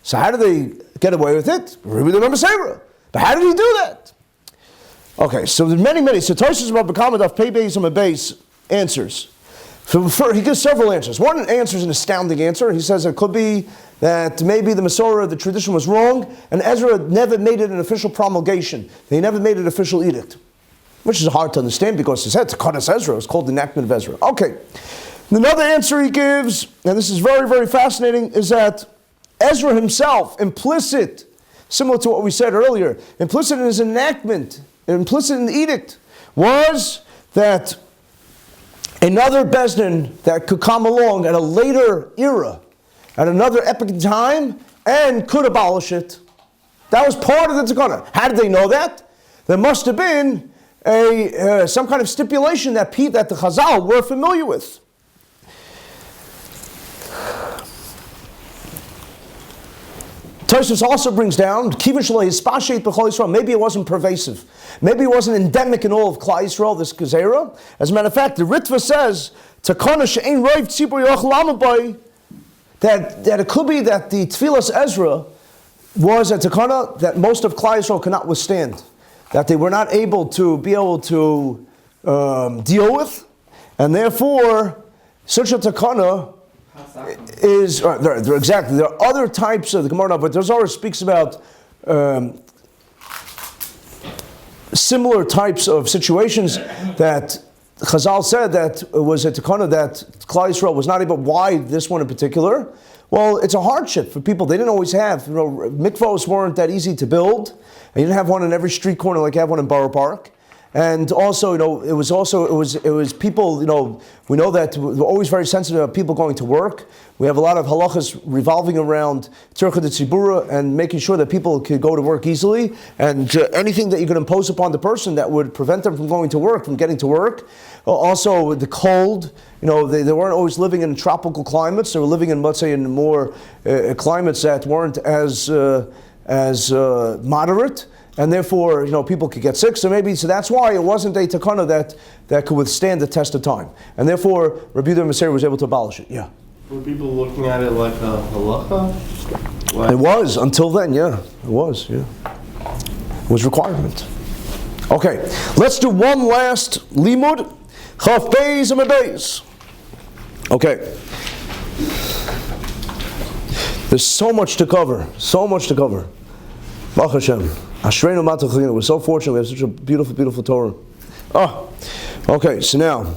So how do they get away with it? Rabbi Yitzchok. But how did he do that? Okay, so there's many. So Tosfos about B'Kamad of Pei Beis and Beis answers. He gives several answers. One answer is an astounding answer. He says it could be that maybe the Masorah, the tradition was wrong, and Ezra never made it an official promulgation. They never made it an official edict, which is hard to understand because he said Tekanas Ezra. It's called the enactment of Ezra. Okay. Another answer he gives, and this is very, very fascinating, is that Ezra himself, implicit, similar to what we said earlier, implicit in his enactment, implicit in the edict, was that another Bezdin that could come along at a later era, at another epoch in time, and could abolish it. That was part of the Tekana. How did they know that? There must have been some kind of stipulation that the Chazal were familiar with. Tosfos also brings down, maybe it wasn't pervasive. Maybe it wasn't endemic in all of Klal Yisrael, this Gezerah. As a matter of fact, the Ritva says, that it could be that the Tfilas Ezra was a Takana that most of Klal Yisrael could not withstand. That they were not able to deal with. And therefore, such a Takana is exactly. There are other types of the Gemara, but there's always speaks about similar types of situations that Chazal said that it was a Tekana that Klal Yisrael was not able. Why this one in particular? Well, it's a hardship for people. They didn't always have. Mikvahs weren't that easy to build. And you didn't have one in every street corner like you have one in Borough Park. And also, it was people, we know that we're always very sensitive about people going to work. We have a lot of halachas revolving around Tzorcha Tzibura and making sure that people could go to work easily. And anything that you could impose upon the person that would prevent them from going to work, from getting to work. Also, the cold, they weren't always living in tropical climates. They were living in, let's say, in more climates that weren't as moderate. And therefore, people could get sick. So that's why it wasn't a takana that could withstand the test of time. And therefore, Rabbi Yitzchok was able to abolish it. Yeah. Were people looking at it like a halacha? It was until then. Yeah, it was. Yeah, it was requirement. Okay, let's do one last limud. Chaf beis and beis. Okay. There's so much to cover. Baruch Hashem. Ashreinu matachinu. We're so fortunate. We have such a beautiful, beautiful Torah. Okay. So now,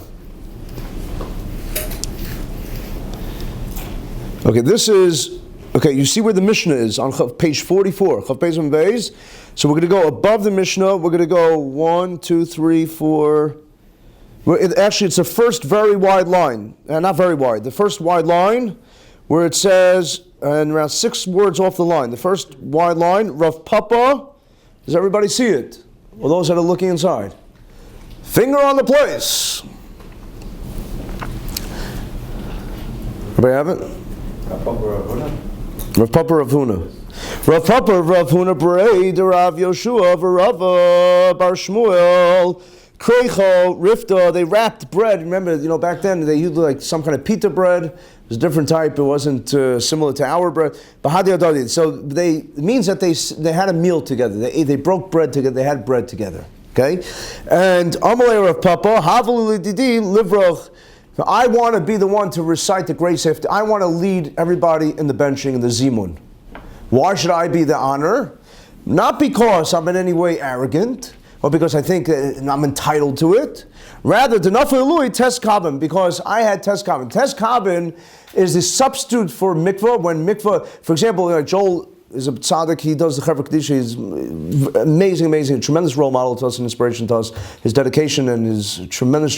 this is You see where the Mishnah is on page 44. Chav Beis and Beis. So we're going to go above the Mishnah. We're going to go 1, 2, 3, 4. Actually, it's the first very wide line. Not very wide. The first wide line where it says, and around 6 words off the line. The first wide line, Rav Papa. Does everybody see it? Or those that are looking inside? Finger on the place. Everybody have it? Rav Papa Rav Huna. Rav Papa Rav Huna Berei Rav Yoshua V'Rava Bar Shmuel Kreicho Rifta. They wrapped bread. Remember, back then they used like some kind of pita bread. It was a different type. It wasn't similar to our bread. So it means that they had a meal together. They broke bread together. They had bread together. Okay, and Amalei Rav Papa Havali Didi Livroch. I want to be the one to recite the grace after. I want to lead everybody in the benching and the zimun. Why should I be the honor? Not because I'm in any way arrogant, or because I think I'm entitled to it. Rather, Denafilui Tes Kabin, because I had Tes Kabin. Tes Kabin is the substitute for mikvah. When mikvah, for example, Joel is a tzaddik, he does the Chevra Kedisha, he's amazing, tremendous role model to us and inspiration to us, his dedication and his tremendous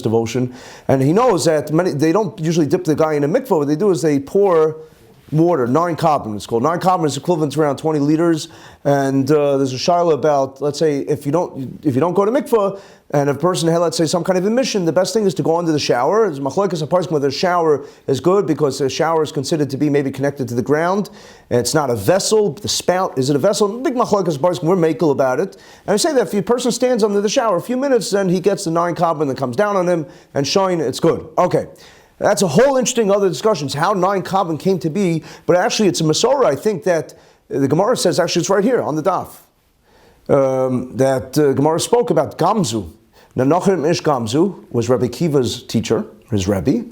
devotion. And he knows that they don't usually dip the guy in a mikvah. What they do is they pour water, 9 kabin it's called. 9 kabin is equivalent to around 20 liters. And there's a shaila about, let's say, if you don't go to mikvah, and if a person had, let's say, some kind of emission, the best thing is to go under the shower. There's machlokes a person whether the shower is good, because the shower is considered to be maybe connected to the ground. And it's not a vessel. The spout, is it a vessel? Big machlokes a person, we're makel about it. And I say that if a person stands under the shower a few minutes, then he gets the 9 kabin that comes down on him, and shine, it's good. Okay. That's a whole interesting other discussions, how 9 Kavan came to be, but actually it's a Masorah, I think, that the Gemara says, actually it's right here on the daf, that Gemara spoke about Gamzu. Now, Nachem Ish Gamzu was Rabbi Kiva's teacher, his Rebbe.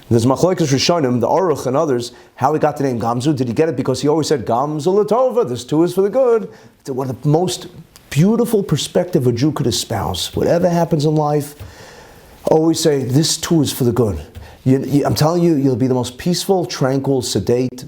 There's Machlokes Rishonim, the Aruch and others, how he got the name Gamzu. Did he get it because he always said, Gamzu Latova, this too is for the good? It's one of the most beautiful perspective a Jew could espouse. Whatever happens in life, always say, this too is for the good. I'm telling you, you'll be the most peaceful, tranquil, sedate.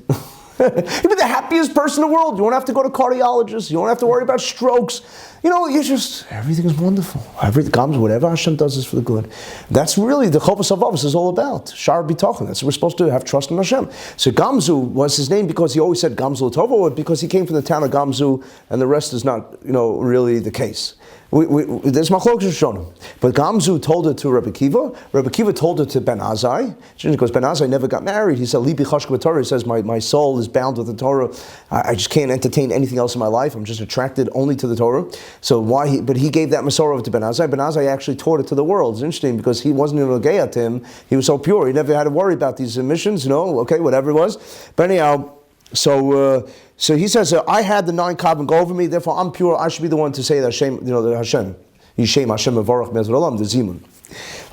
You'll be the happiest person in the world. You won't have to go to cardiologists. You won't have to worry about strokes. Everything is wonderful. Everything comes, whatever Hashem does is for the good. That's really the Chopas Avavos is all about. Shar B'tachon. That's what we're supposed to have trust in Hashem. So Gamzu was his name because he always said Gamzu L'Tova, or because he came from the town of Gamzu, and the rest is not, really the case. There's Machlokes Rishonim. But Gamzu told it to Rabbi Kiva. Rabbi Kiva told it to Ben Azai. Because Ben Azai never got married. He said, Libi Chashk B'Torah. He says, my soul is bound with the Torah. I just can't entertain anything else in my life. I'm just attracted only to the Torah. So but he gave that Masorah over to Ben Azai. Ben Azai actually taught it to the world. It's interesting because he wasn't even a gay to him. He was so pure. He never had to worry about these emissions, whatever it was. But anyhow, so he says, I had the 9 Kavan go over me, therefore I'm pure. I should be the one to say that Hashem, the Hashem. Yishem Hashem Mevarach Me'ez Olam, the Zimun.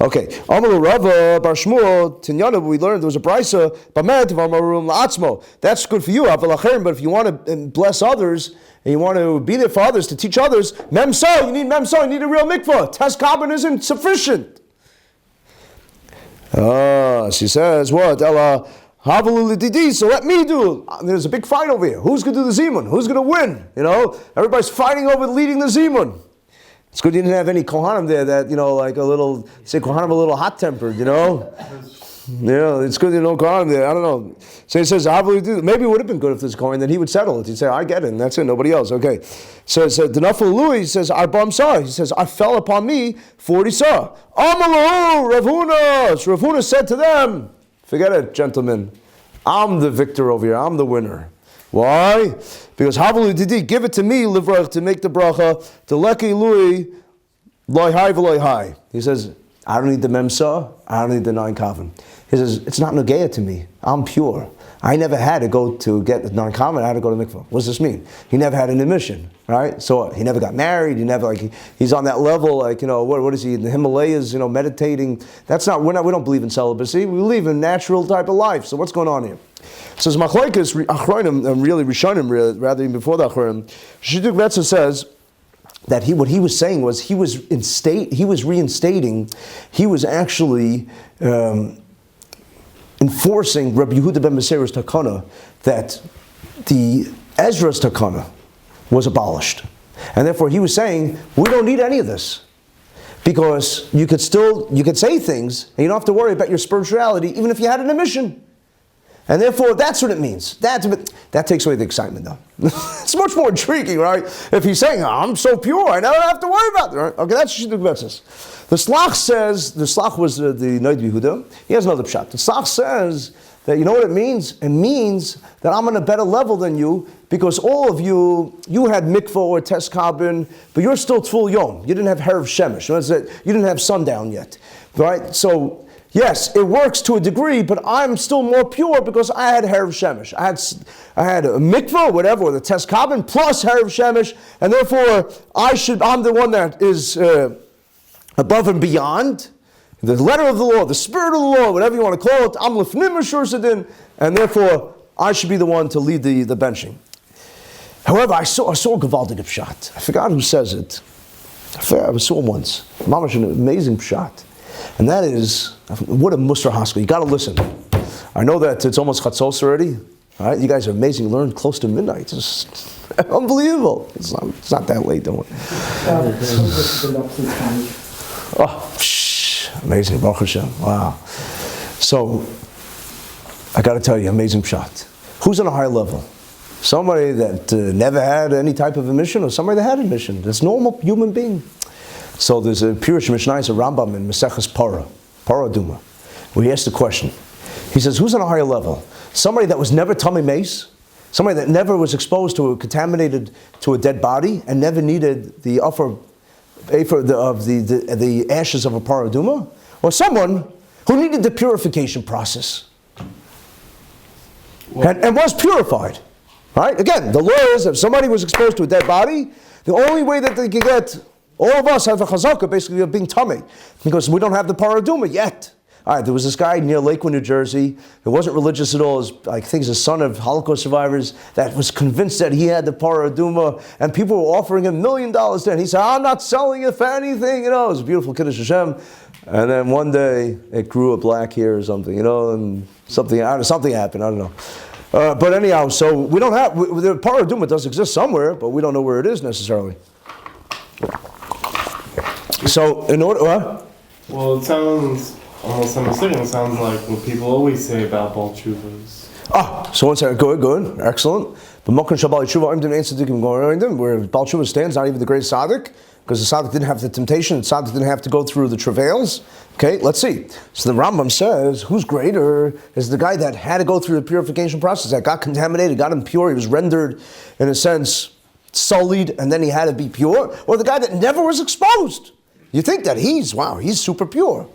Okay. Amaru Rava Bar Shmuel Tinyana, we learned there was a brisa. Bamed V'Amarum La'atzmo. That's good for you, Avalacherim. But if you want to bless others and you want to be there for others, to teach others, Memso. You need Memso. You need a real mikvah. Test Kaban isn't sufficient. She says what? Ella. So let me do. There's a big fight over here. Who's going to do the Zimun? Who's going to win? Everybody's fighting over leading the Zimun. It's good you didn't have any Kohanim there that, like a little, say Kohanim a little hot-tempered, Yeah, it's good you know Kohanim there. I don't know. So he says, maybe it would have been good if there's Kohen, then he would settle it. He'd say, I get it, and that's it, nobody else. Okay. So the Nafal Lui says, Arbam Sah. He says, I fell upon me 40 Sah. Amalu, Rav Huna. So Rav Huna said to them, forget it, gentlemen. I'm the victor over here. I'm the winner. Why? Because Havalu Didi, give it to me, Livrach, to make the bracha, to Leki Lui, Loi Hai V'Loi Hai. He says, I don't need the Memsa, I don't need the 9 Kavan. He says, it's not Nagaya to me. I'm pure. I never had to go to get the 9 Kavan, I had to go to mikvah. What does this mean? He never had an emission, right? So he never got married, he never, he's on that level, what is he, in the Himalayas, meditating. That's not, we don't believe in celibacy, we believe in natural type of life. So what's going on here? So Machlokes Achronim, really Rishonim, rather than before the Achronim, Shidduch Vetzah says that what he was saying was he was reinstating, he was actually enforcing Rabbi Yehuda ben Beseir's takana that the Ezra's takana was abolished, and therefore he was saying we don't need any of this because you could say things and you don't have to worry about your spirituality even if you had an emission. And therefore, that's what it means. That takes away the excitement, though. It's much more intriguing, right? If he's saying, I'm so pure, I never have to worry about it, right? Okay, that's Shidduch Vetzah. The Slach says, the Slach was the Noid Yehuda. He has another pshat. The Slach says that, you know what it means? It means that I'm on a better level than you because all of you had mikvah or tes kabin, but you're still tful yom. You didn't have herav shemesh. You didn't have sundown yet, right? So, yes, it works to a degree, but I'm still more pure because I had herav shemesh. I had a mikvah, whatever, or the tes kabin plus herav shemesh, and therefore I'm the one that is above and beyond the letter of the law, the spirit of the law, whatever you want to call it. I'm lefnim mishur sedin, and therefore I should be the one to lead the benching. However, I saw a Gavaldic pshat. I forgot who says it. I saw him once. Mamash, an amazing pshat. And that is, what a Musar Haskell. You got to listen. I know that it's almost Chatzos already. All right, you guys are amazing. You learned close to midnight. It's unbelievable. It's not that late, don't worry. Amazing. Baruch Hashem. Wow. So, I got to tell you, amazing shot. Who's on a higher level? Somebody that never had any type of emission, or somebody that had a mission. That's normal human being. So there's a Pirush Mishnah, a Rambam in Maseches Para Duma, where he asks the question. He says, who's on a higher level? Somebody that was never tummy mace, somebody that never was exposed to contaminated to a dead body and never needed the the ashes of a Para Duma, or someone who needed the purification process and was purified. Right? Again, the law is if somebody was exposed to a dead body, the only way that they could get, all of us have a chazaka basically of being tummy, because we don't have the paraduma yet. All right, there was this guy near Lakewood, New Jersey, who wasn't religious at all. I think he's a son of Holocaust survivors that was convinced that he had the paraduma, and people were offering him $1 million then. He said, I'm not selling it for anything, it was a beautiful Kiddush Hashem. And then one day, it grew a black hair or something, and something happened, I don't know. But anyhow, so we don't have, the paraduma does exist somewhere, but we don't know where it is necessarily. So, in order, Well, it sounds, almost I'm mistaken, it sounds like what people always say about Baal Tshuvas. so one second, good, excellent. But Mokran Shabbat Tshuva, I'm doing Tzaddikim going them, where Baal Tshuva stands, not even the great Tzaddik, because the Tzaddik didn't have the temptation, the Tzaddik didn't have to go through the travails. Okay, let's see. So the Rambam says, who's greater is the guy that had to go through the purification process, that got contaminated, got impure, he was rendered, in a sense, sullied, and then he had to be pure, or the guy that never was exposed? You think that he's super pure.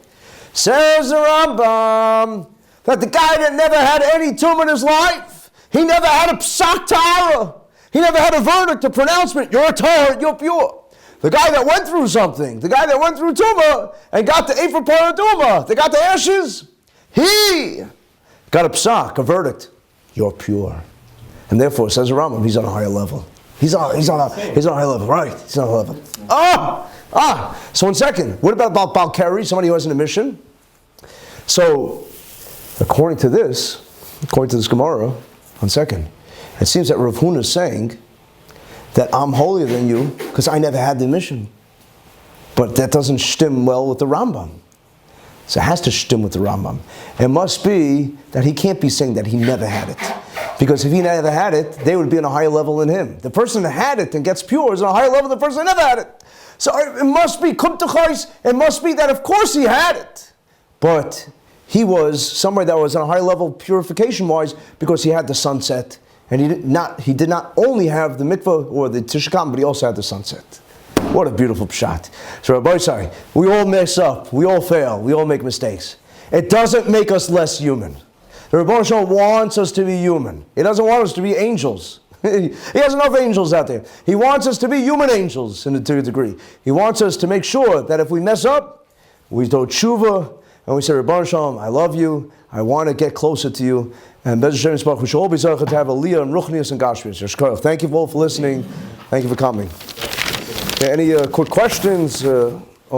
Says the Rambam, that the guy that never had any tumor in his life, he never had a psak ta'ara, he never had a verdict, a pronouncement, you're a tahor, you're pure. The guy that went through something, the guy that went through tumah and got the Ephah paraduma, they got the ashes, he got a psak, a verdict. You're pure. And therefore, says the Rambam, he's on a higher level. He's on a higher level, right? He's on a higher level. So 1 second. What about Baal Keri, somebody who has an emission? So, according to this Gemara, 1 second, it seems that Rav Huna is saying that I'm holier than you because I never had the emission. But that doesn't stem well with the Rambam. So it has to stem with the Rambam. It must be that he can't be saying that he never had it. Because if he never had it, they would be on a higher level than him. The person that had it and gets pure is on a higher level than the person that never had it. So it must be, it must be that of course he had it. But he was somewhere that was on a high level purification-wise because he had the sunset. And he did not only have the mikvah or the tishkam, but he also had the sunset. What a beautiful pshat. So Rabbi Yitzchok, we all mess up, we all fail, we all make mistakes. It doesn't make us less human. The Rabbi Yitzchok wants us to be human. He doesn't want us to be angels. He has enough angels out there. He wants us to be human angels to a degree. He wants us to make sure that if we mess up, we do tshuva, and we say, Rabbi Yitzchok, I love you, I want to get closer to you. And Bez Hashem Yisparach, we should all be zeichet to have aliyah and ruchnius and gashmius. Thank you all for listening. Thank you for coming. Okay, any quick questions?